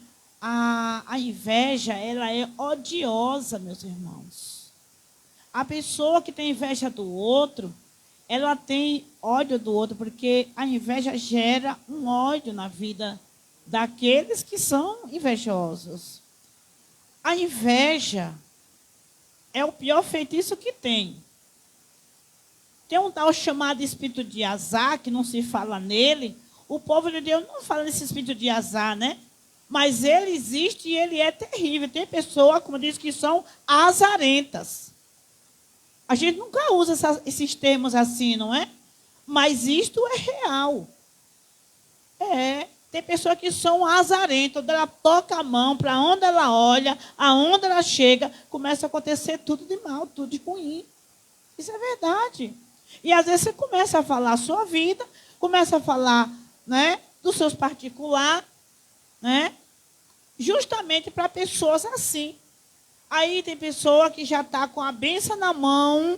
a inveja, ela é odiosa, meus irmãos. A pessoa que tem inveja do outro, ela tem ódio do outro, porque a inveja gera um ódio na vida daqueles que são invejosos. A inveja é o pior feitiço que tem. Tem um tal chamado espírito de azar, que não se fala nele. O povo de Deus não fala nesse espírito de azar, né? Mas ele existe e ele é terrível. Tem pessoas, como diz, que são azarentas. A gente nunca usa esses termos assim, não é? Mas isto é real. Tem pessoas que são azarentas. Ela toca a mão, para onde ela olha, aonde ela chega, começa a acontecer tudo de mal, tudo de ruim. Isso é verdade. E às vezes você começa a falar a sua vida, começa a falar, né, dos seus particulares, né, justamente para pessoas assim. Aí tem pessoa que já está com a bênção na mão,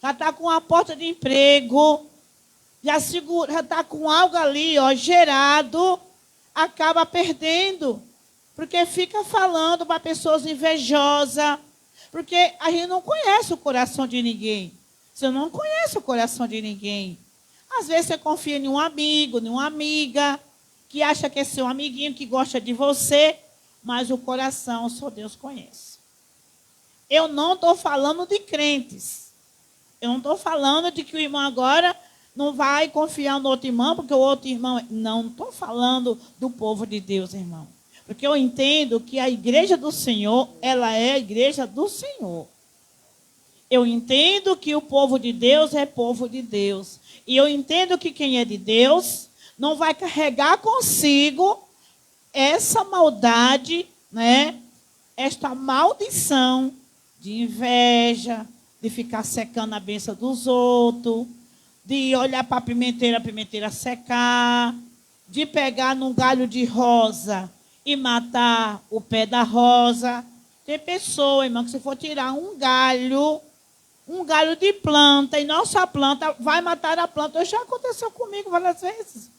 já está com a porta de emprego, já está com algo ali, ó, gerado, acaba perdendo. Porque fica falando para pessoas invejosas. Porque a gente não conhece o coração de ninguém. Você não conhece o coração de ninguém. Às vezes você confia em um amigo, em uma amiga, que acha que é seu amiguinho, que gosta de você, mas o coração só Deus conhece. Eu não estou falando de crentes. Eu não estou falando de que o irmão agora não vai confiar no outro irmão, porque o outro irmão... Não estou falando do povo de Deus, irmão. Porque eu entendo que a igreja do Senhor, ela é a igreja do Senhor. Eu entendo que o povo de Deus é povo de Deus. E eu entendo que quem é de Deus não vai carregar consigo essa maldade, né? Esta maldição de inveja, de ficar secando a bênção dos outros, de olhar para a pimenteira secar, de pegar num galho de rosa e matar o pé da rosa. Tem pessoa, irmão, que se for tirar um galho de planta, e nossa planta vai matar a planta. Já aconteceu comigo várias vezes.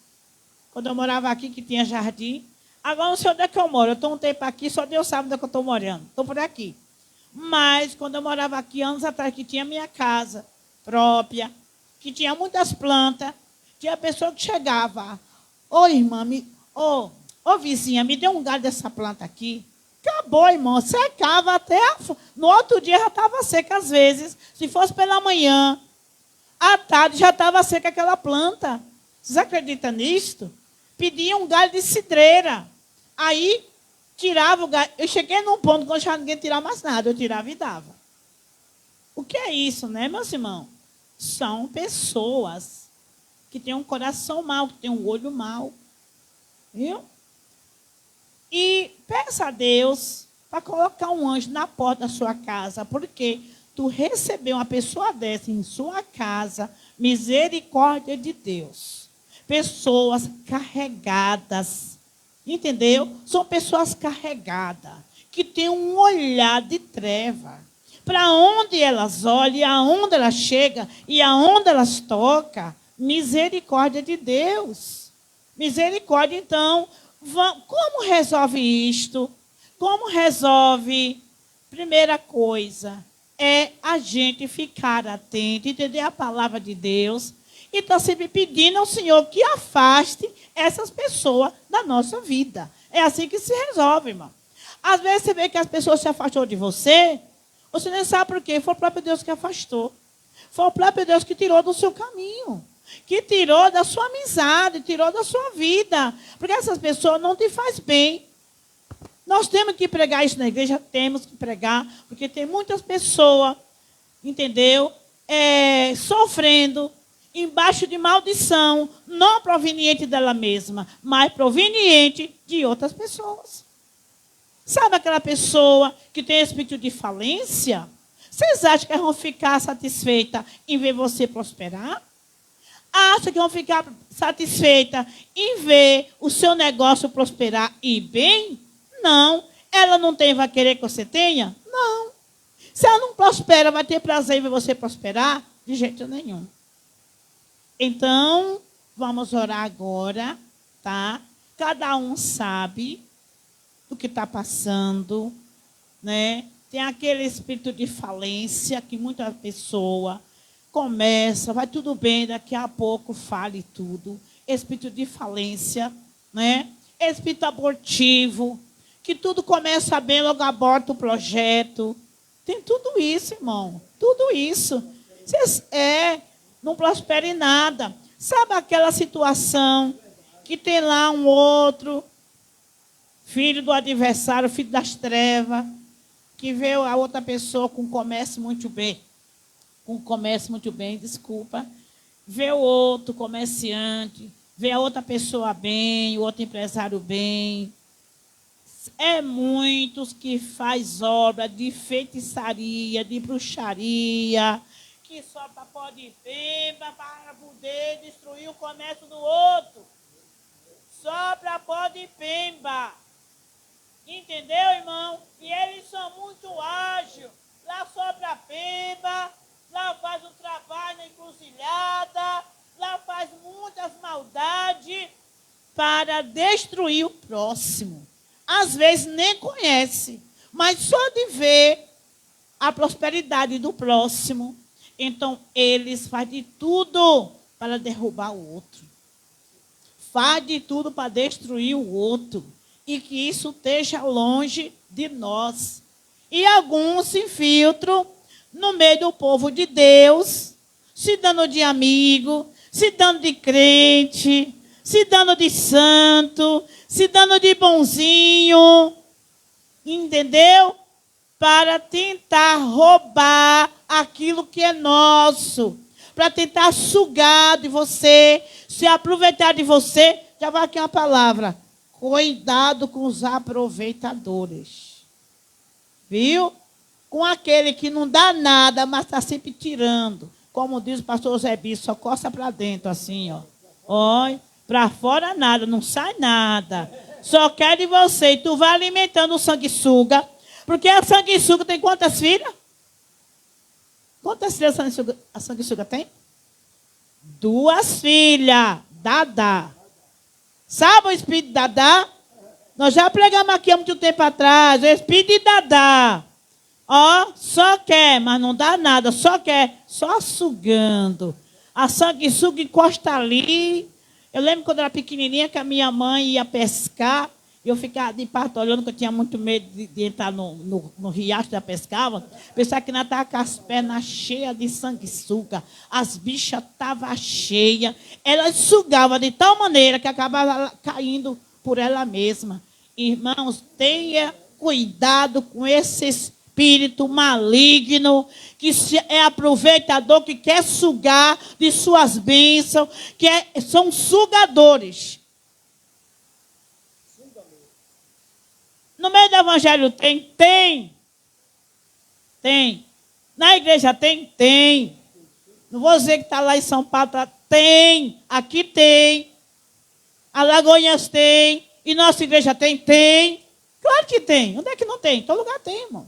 Quando eu morava aqui, que tinha jardim. Agora não sei onde é que eu moro. Eu estou um tempo aqui, só Deus sabe onde é que eu estou morando. Estou por aqui. Mas, quando eu morava aqui, anos atrás, que tinha minha casa própria, que tinha muitas plantas, tinha pessoa que chegava. Ô, irmã, ô, vizinha, me dê um galho dessa planta aqui. Acabou, irmão. Secava até... No outro dia já estava seca, às vezes. Se fosse pela manhã, à tarde já estava seca aquela planta. Vocês acreditam nisto? Pedia um galho de cidreira. Aí, tirava o galho. Eu cheguei num ponto que não deixava ninguém tirar mais nada. Eu tirava e dava. O que é isso, né, meus irmãos? São pessoas que têm um coração mau, que têm um olho mau. Viu? E peça a Deus para colocar um anjo na porta da sua casa, porque tu recebeu uma pessoa dessa em sua casa, misericórdia de Deus. Pessoas carregadas, entendeu? São pessoas carregadas, que têm um olhar de treva. Para onde elas olham, aonde elas chegam e aonde elas tocam, misericórdia de Deus. Misericórdia, então... Como resolve isto? Como resolve? Primeira coisa é a gente ficar atento, entender a palavra de Deus e estar sempre pedindo ao Senhor que afaste essas pessoas da nossa vida. É assim que se resolve, irmão. Às vezes você vê que as pessoas se afastou de você, você nem sabe por quê. Foi o próprio Deus que afastou. Foi o próprio Deus que tirou do seu caminho, que tirou da sua amizade, tirou da sua vida. Porque essas pessoas não te fazem bem. Nós temos que pregar isso na igreja, temos que pregar, porque tem muitas pessoas, entendeu? Sofrendo, embaixo de maldição, não proveniente dela mesma, mas proveniente de outras pessoas. Sabe aquela pessoa que tem espírito de falência? Vocês acham que elas vão ficar satisfeitas em ver você prosperar? Acha que vão ficar satisfeitas em ver o seu negócio prosperar e ir bem? Não. Ela não vai querer que você tenha? Não. Se ela não prospera, vai ter prazer em ver você prosperar? De jeito nenhum. Então, vamos orar agora, tá? Cada um sabe do que está passando, né? Tem aquele espírito de falência que muita pessoa... começa, vai tudo bem, daqui a pouco fale tudo. Espírito de falência, né? Espírito abortivo, que tudo começa bem, logo aborta o projeto. Tem tudo isso, irmão. Tudo isso. Não prospera em nada. Sabe aquela situação que tem lá um outro, filho do adversário, filho das trevas, que vê a outra pessoa com comércio muito bem. Vê o outro comerciante, vê a outra pessoa bem, o outro empresário bem. É muitos que faz obra de feitiçaria, de bruxaria, que sopra pó de pemba para poder destruir o comércio do outro. Sopra pó de pemba. Entendeu, irmão? E eles são muito ágeis. Lá sopra pemba, lá faz um trabalho na encruzilhada, lá faz muitas maldades para destruir o próximo. Às vezes nem conhece, mas só de ver a prosperidade do próximo, então eles fazem de tudo para derrubar o outro. Faz de tudo para destruir o outro. E que isso esteja longe de nós. E alguns se infiltram no meio do povo de Deus, se dando de amigo, se dando de crente, se dando de santo, se dando de bonzinho. Entendeu? Para tentar roubar aquilo que é nosso. Para tentar sugar de você, se aproveitar de você. Já vai aqui uma palavra. Cuidado com os aproveitadores. Viu? Com aquele que não dá nada, mas está sempre tirando. Como diz o pastor Zé Bispo, só coça para dentro assim, ó. Olha, para fora nada, não sai nada. Só quer de você. E tu vai alimentando o sanguessuga. Porque a sanguessuga tem quantas filhas? Quantas filhas a sanguessuga tem? 2 filhas. Dadá. Sabe o espírito de Dadá? Nós já pregamos aqui há muito tempo atrás. O espírito de Dadá. Ó, só quer, mas não dá nada. Só quer, só sugando. A sanguessuga encosta ali. Eu lembro quando eu era pequenininha que a minha mãe ia pescar. E eu ficava de parte olhando, que eu tinha muito medo de entrar no riacho da pescava. Pensava que nós estava com as pernas cheias de sanguessuga. As bichas estavam cheias. Elas sugavam de tal maneira que acabava caindo por ela mesma. Irmãos, tenha cuidado com esse espírito maligno, que é aproveitador, que quer sugar de suas bênçãos, são sugadores. No meio do evangelho tem? Tem. Na igreja tem? Tem. Não vou dizer que está lá em São Paulo, tem. Aqui tem. Alagoinhas tem. E nossa igreja tem? Tem. Claro que tem. Onde é que não tem? Em todo lugar tem, irmão.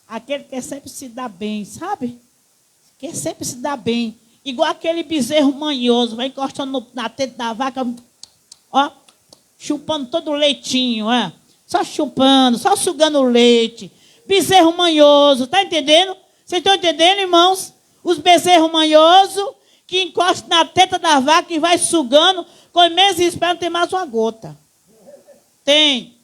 Aquele que quer sempre se dar bem, sabe? Quer sempre se dar bem. Igual aquele bezerro manhoso, vai encostando na teta da vaca, ó, chupando todo o leitinho, ó. Só chupando, só sugando o leite. Bezerro manhoso, está entendendo? Vocês estão entendendo, irmãos? Os bezerros manhosos que encostam na teta da vaca e vai sugando, com meses e espera não ter mais uma gota. Tem.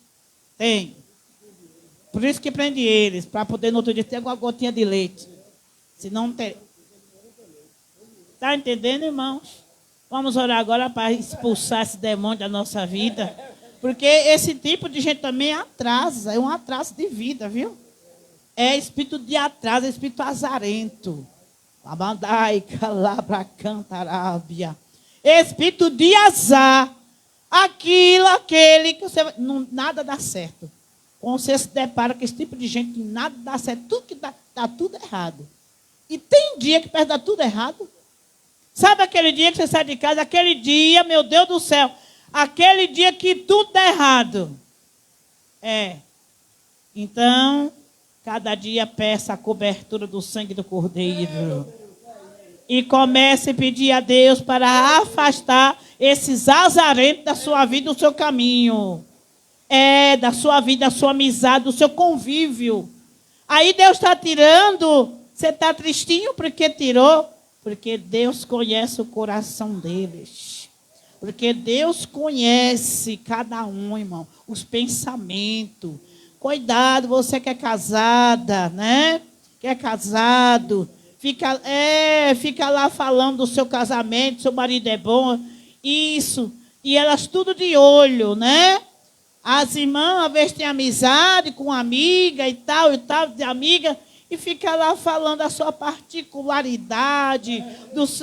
Por isso que prende eles, para poder no outro dia ter uma gotinha de leite. Senão não tem. Está entendendo, irmãos? Vamos orar agora para expulsar esse demônio da nossa vida. Porque esse tipo de gente também atrasa, é um atraso de vida, viu? É espírito de atraso, é espírito azarento. Abandai, calabra, cantarábia. Espírito de azar. Aquele que você... nada dá certo. Quando você se depara com esse tipo de gente, nada dá certo. Tudo que dá tudo errado. E tem dia que perde tudo errado. Sabe aquele dia que você sai de casa? Aquele dia, meu Deus do céu... Aquele dia que tudo dá errado. Então, cada dia peça a cobertura do sangue do Cordeiro. E comece a pedir a Deus para afastar esses azarentos da sua vida, do seu caminho. Da sua vida, da sua amizade, do seu convívio. Aí Deus está tirando. Você está tristinho porque tirou? Porque Deus conhece o coração deles. Porque Deus conhece cada um, irmão, os pensamentos. Cuidado, você que é casada, né? Que é casado, fica lá falando do seu casamento, seu marido é bom, isso. E elas tudo de olho, né? As irmãs, às vezes, têm amizade com amiga e tal, de amiga, e fica lá falando a sua particularidade,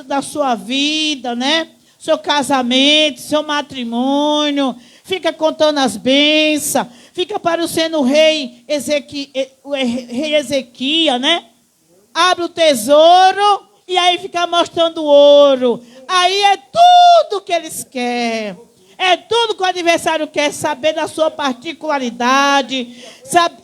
da sua vida, né? Seu casamento, seu matrimônio, fica contando as bênçãos, fica parecendo o rei Ezequias, né? abre o tesouro e aí fica mostrando o ouro. Aí é tudo que eles querem. É tudo que o adversário quer saber da sua particularidade.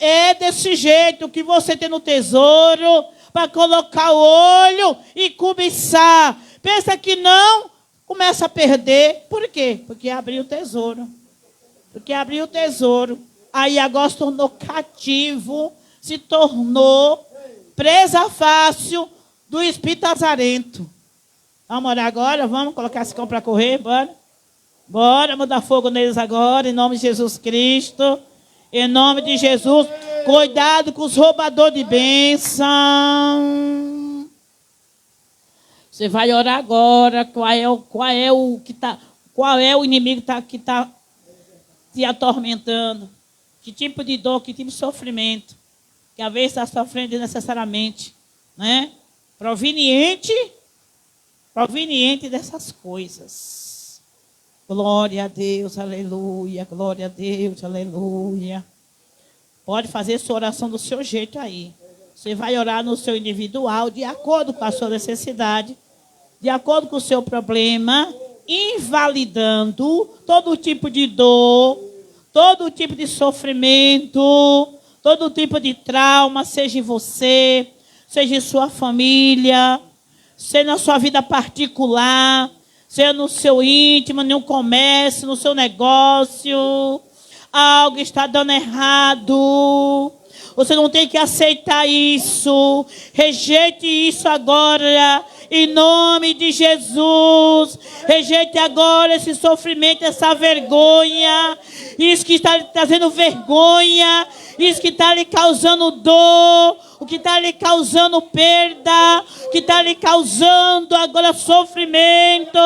É desse jeito que você tem no tesouro para colocar o olho e cobiçar. Pensa que não, começa a perder. Por quê? Porque abriu o tesouro. Porque abriu o tesouro. Aí agora se tornou cativo, se tornou presa fácil do espírito azarento. Vamos orar agora? Vamos colocar esse cão para correr? Bora. Bora mudar fogo neles agora, em nome de Jesus Cristo. Em nome de Jesus. Cuidado com os roubadores de bênção. Você vai orar agora. Qual é o inimigo que está te atormentando? Que tipo de dor, que tipo de sofrimento? Que às vezes está sofrendo desnecessariamente, né? Proveniente dessas coisas. Glória a Deus, aleluia. Glória a Deus, aleluia. Pode fazer sua oração do seu jeito aí. Você vai orar no seu individual, de acordo com a sua necessidade, de acordo com o seu problema, invalidando todo tipo de dor, todo tipo de sofrimento, todo tipo de trauma, seja em você, seja em sua família, seja na sua vida particular, seja no seu íntimo, no comércio, no seu negócio. Algo está dando errado. Você não tem que aceitar isso. Rejeite isso agora, em nome de Jesus. Rejeite agora esse sofrimento, essa vergonha. Isso que está lhe trazendo vergonha. Isso que está lhe causando dor. O que está lhe causando perda. O que está lhe causando agora sofrimento.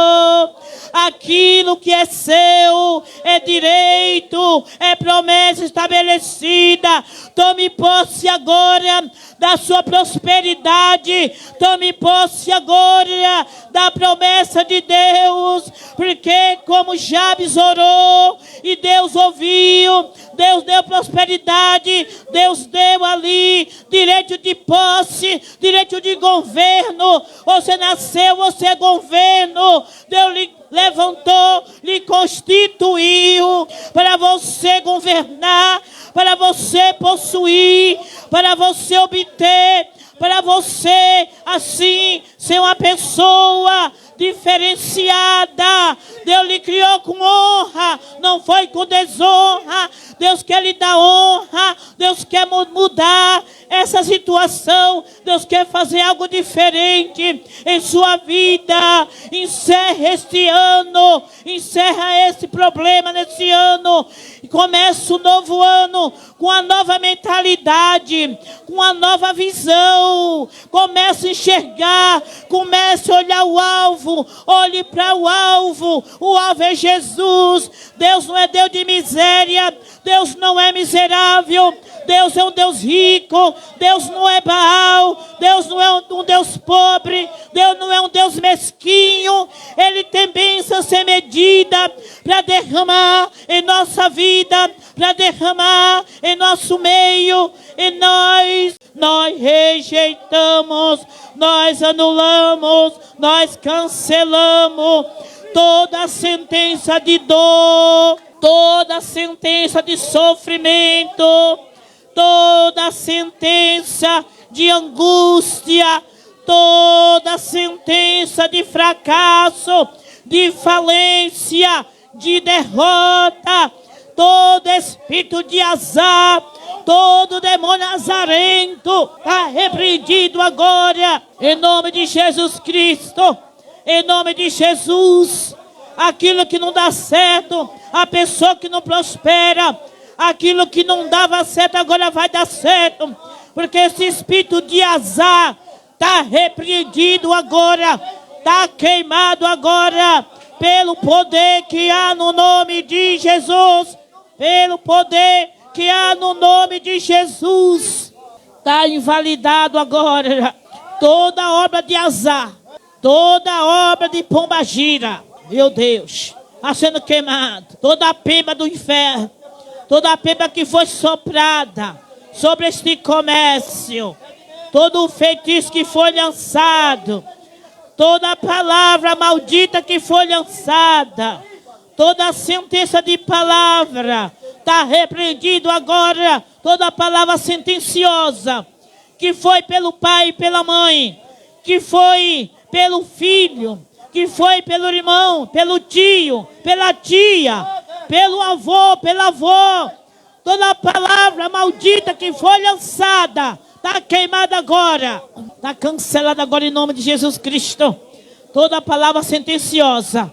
Aquilo que é seu é direito, é promessa estabelecida. Tome posse agora da sua prosperidade. Tome posse agora da promessa de Deus. Porque como Jabes orou e Deus ouviu, Deus deu prosperidade, Deus deu ali direito de posse, direito de governo. Você nasceu, você é governo. Deus lhe levantou, lhe constituiu para você governar, para você possuir, para você obter, para você assim ser uma pessoa diferenciada. Deus lhe criou com honra, não foi com desonra. Deus quer lhe dar honra, Deus quer mudar essa situação. Deus quer fazer algo diferente em sua vida. Encerra este ano, encerra esse problema nesse ano e começa o novo ano com a nova mentalidade, com a nova visão. Comece a enxergar, comece a olhar o alvo, olhe para o alvo é Jesus. Deus não é Deus de miséria, Deus não é miserável, Deus é um Deus rico, Deus não é Baal, Deus não é um Deus pobre, Deus não é um Deus mesquinho. Ele tem bênção sem medida para derramar em nossa vida, para derramar em nosso meio. E nós rejeitamos, nós anulamos, nós cancelamos toda sentença de dor, toda sentença de sofrimento, toda sentença de angústia, toda sentença de fracasso, de falência, de derrota, todo espírito de azar, todo demônio azarento está repreendido agora, em nome de Jesus Cristo, em nome de Jesus. Aquilo que não dá certo, a pessoa que não prospera, aquilo que não dava certo agora vai dar certo, porque esse espírito de azar está repreendido agora, está queimado agora, pelo poder que há no nome de Jesus, pelo poder que há no nome de Jesus. Está invalidado agora toda obra de azar, toda obra de pombagira, meu Deus, está sendo queimado. Toda a pemba do inferno, toda a pemba que foi soprada sobre este comércio, todo feitiço que foi lançado, toda palavra maldita que foi lançada, toda sentença de palavra, está repreendido agora, toda palavra sentenciosa, que foi pelo pai e pela mãe, que foi pelo filho, que foi pelo irmão, pelo tio, pela tia, pelo avô, pela avó, toda palavra maldita que foi lançada, está queimada agora, está cancelada agora em nome de Jesus Cristo. Toda palavra sentenciosa,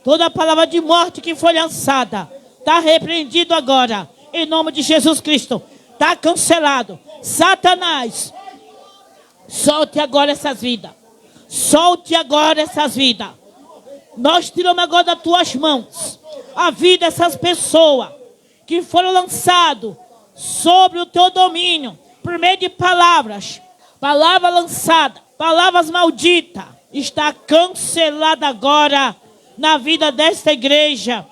toda palavra de morte que foi lançada, está repreendido agora, em nome de Jesus Cristo. Está cancelado. Satanás, solte agora essas vidas. Solte agora essas vidas. Nós tiramos agora das tuas mãos a vida dessas pessoas que foram lançadas sobre o teu domínio, por meio de palavras. Palavra lançada, palavras malditas, está cancelada agora na vida desta igreja,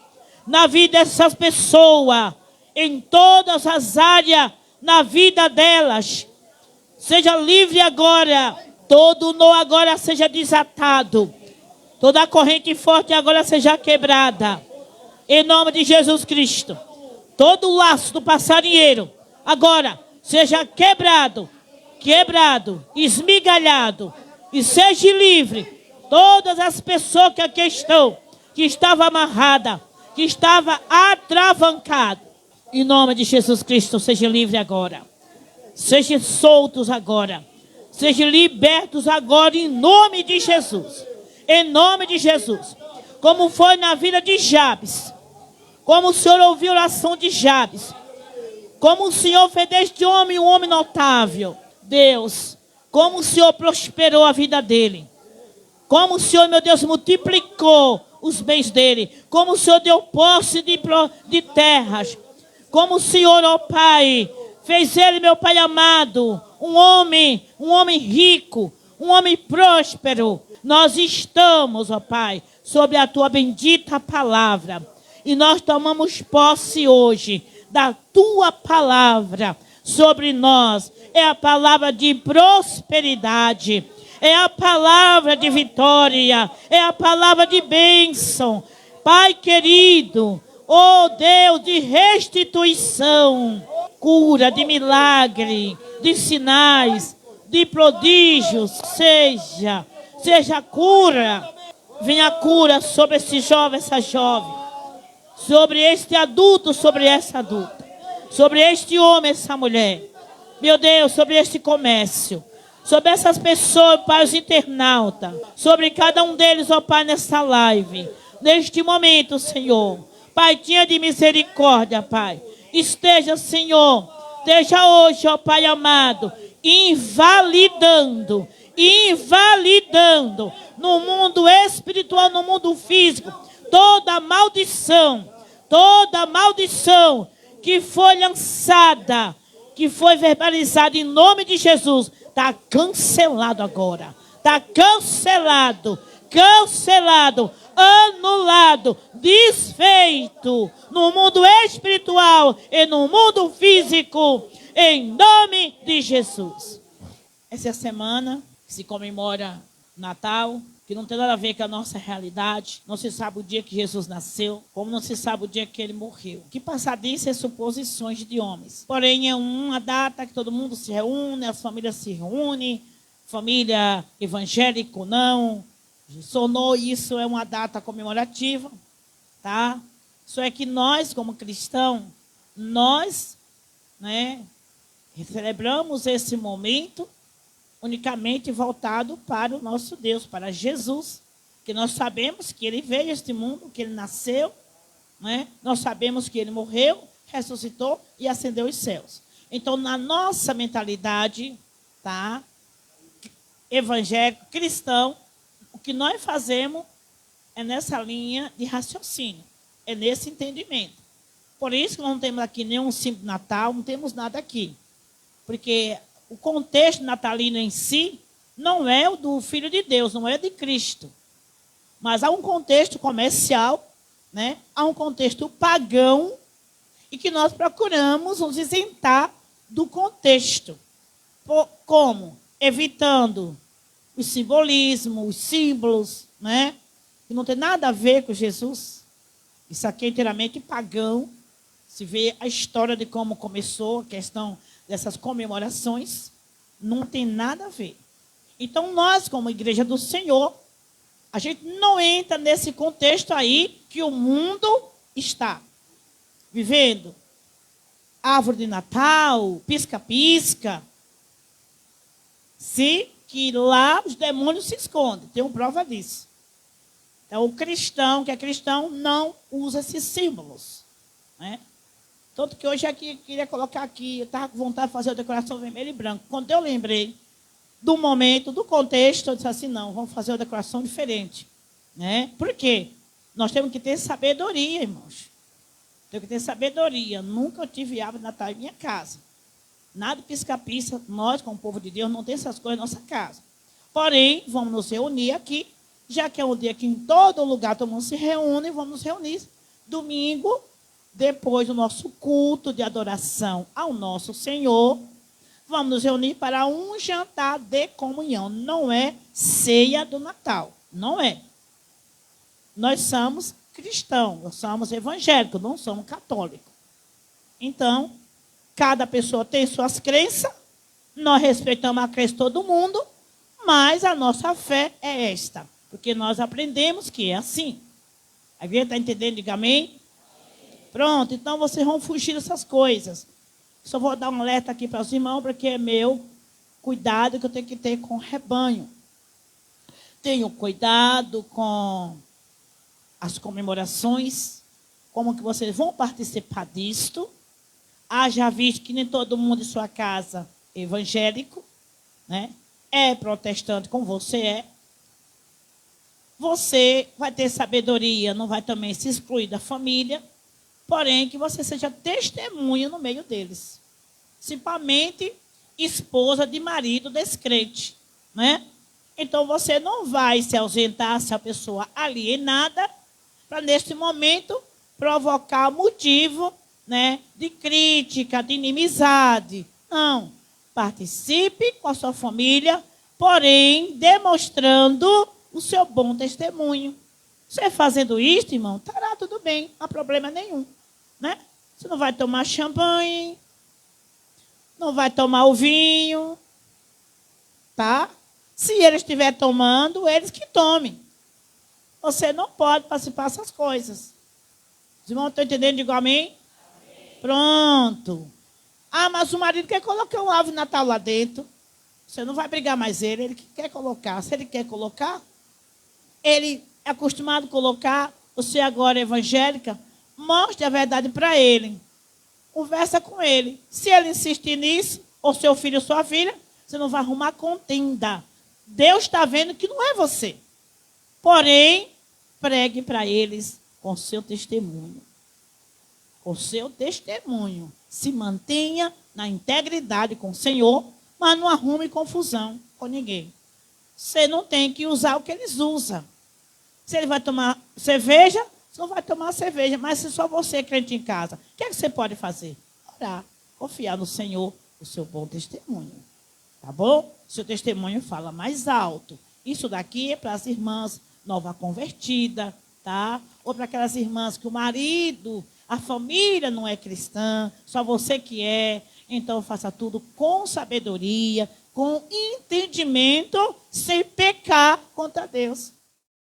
na vida dessas pessoas, em todas as áreas, na vida delas. Seja livre agora, todo nó agora seja desatado, toda corrente forte agora seja quebrada, em nome de Jesus Cristo. Todo laço do passarinheiro agora seja quebrado, esmigalhado, e seja livre todas as pessoas que aqui estão, que estavam amarradas, que estavam atravancadas. Em nome de Jesus Cristo, seja livre agora. Sejam soltos agora. Sejam libertos agora em nome de Jesus. Em nome de Jesus. Como foi na vida de Jabes. Como o Senhor ouviu a oração de Jabes. Como o Senhor fez deste homem um homem notável. Deus, como o Senhor prosperou a vida dele. Como o Senhor, meu Deus, multiplicou os bens dele. Como o Senhor deu posse de terras. Como o Senhor, ó Pai, fez ele, meu Pai amado, um homem rico, um homem próspero. Nós estamos, ó Pai, sobre a tua bendita palavra. E nós tomamos posse hoje da tua palavra sobre nós. É a palavra de prosperidade, é a palavra de vitória, é a palavra de bênção. Pai querido, oh Deus, de restituição, cura, de milagre, de sinais, de prodígios, seja cura, venha cura sobre esse jovem, essa jovem, sobre este adulto, sobre essa adulta, sobre este homem, essa mulher, meu Deus, sobre este comércio, sobre essas pessoas, Pai, os internautas, sobre cada um deles, ó Pai, nessa live, neste momento, Senhor. Pai, tenha de misericórdia, Pai. Esteja, Senhor, esteja hoje, ó Pai amado, invalidando no mundo espiritual, no mundo físico, toda maldição que foi lançada, que foi verbalizada em nome de Jesus, está cancelado agora. Está cancelado, anulado, desfeito no mundo espiritual e no mundo físico, em nome de Jesus. Essa é a semana que se comemora Natal, que não tem nada a ver com a nossa realidade. Não se sabe o dia que Jesus nasceu, como não se sabe o dia que ele morreu. O que passar disso é suposições de homens. Porém, é uma data que todo mundo se reúne, as famílias se reúnem, família evangélica ou não. Sonou, isso é uma data comemorativa, tá? Só é que nós, como cristãos, nós, celebramos esse momento unicamente voltado para o nosso Deus, para Jesus, que nós sabemos que ele veio a este mundo, que ele nasceu, nós sabemos que ele morreu, ressuscitou e ascendeu aos céus. Então, na nossa mentalidade, tá? Evangélico, cristão, o que nós fazemos é nessa linha de raciocínio, é nesse entendimento. Por isso que nós não temos aqui nenhum símbolo de Natal, não temos nada aqui. Porque o contexto natalino em si não é o do Filho de Deus, não é de Cristo. Mas há um contexto comercial, há um contexto pagão, e que nós procuramos nos isentar do contexto. Como? Evitando o simbolismo, os símbolos, né? Que não tem nada a ver com Jesus. Isso aqui é inteiramente pagão. Se vê a história de como começou a questão dessas comemorações, não tem nada a ver. Então, nós, como Igreja do Senhor, a gente não entra nesse contexto aí que o mundo está vivendo. Árvore de Natal, pisca-pisca. Se que lá os demônios se escondem. Tenho prova disso. Então, o cristão, que é cristão, não usa esses símbolos. Né? Tanto que hoje aqui, queria colocar aqui, eu estava com vontade de fazer a decoração vermelho e branco. Quando eu lembrei do momento, do contexto, eu disse assim, não, vamos fazer uma decoração diferente. Né? Por quê? Nós temos que ter sabedoria, irmãos. Temos que ter sabedoria. Nunca tive árvore de Natal em minha casa. Nada de pisca-pisca. Nós, como povo de Deus, não tem essas coisas em nossa casa. Porém, vamos nos reunir aqui, já que é um dia que em todo lugar todo mundo se reúne, vamos nos reunir domingo, depois do nosso culto de adoração ao nosso Senhor, vamos nos reunir para um jantar de comunhão. Não é ceia do Natal. Não é. Nós somos cristãos, nós somos evangélicos, não somos católicos. Então, cada pessoa tem suas crenças, nós respeitamos a crença de todo mundo, mas a nossa fé é esta. Porque nós aprendemos que é assim. A igreja está entendendo? Diga amém. Pronto, então vocês vão fugir dessas coisas. Só vou dar um alerta aqui para os irmãos, porque é meu cuidado que eu tenho que ter com o rebanho. Tenho cuidado com as comemorações, como que vocês vão participar disto. Haja visto que nem todo mundo em sua casa é evangélico, né? É protestante como você é. Você vai ter sabedoria, não vai também se excluir da família, porém que você seja testemunha no meio deles. Principalmente esposa de marido descrente, né? Então você não vai se ausentar se a pessoa alienada, para neste momento provocar motivo, né, de crítica, de inimizade. Não. Participe com a sua família, porém demonstrando o seu bom testemunho. Você fazendo isso, irmão, estará tudo bem, não há problema nenhum. Né? Você não vai tomar champanhe, não vai tomar o vinho, tá? Se ele estiver tomando, eles que tomem. Você não pode participar dessas coisas. Os irmãos estão entendendo? Digo amém? Amém. Pronto. Ah, mas o marido quer colocar um árvore de Natal lá dentro. Você não vai brigar mais ele que quer colocar. Se ele quer colocar, ele é acostumado a colocar, você agora é evangélica, mostre a verdade para ele. Conversa com ele. Se ele insistir nisso, ou seu filho ou sua filha, você não vai arrumar contenda. Deus está vendo que não é você. Porém, pregue para eles com seu testemunho. Com seu testemunho. Se mantenha na integridade com o Senhor, mas não arrume confusão com ninguém. Você não tem que usar o que eles usam. Se ele vai tomar cerveja, você não vai tomar cerveja. Mas se só você é crente em casa, o que é que você pode fazer? Orar, confiar no Senhor, o seu bom testemunho. Tá bom? Seu testemunho fala mais alto. Isso daqui é para as irmãs nova convertida, tá? Ou para aquelas irmãs que o marido, a família não é cristã, só você que é. Então faça tudo com sabedoria, com entendimento, sem pecar contra Deus.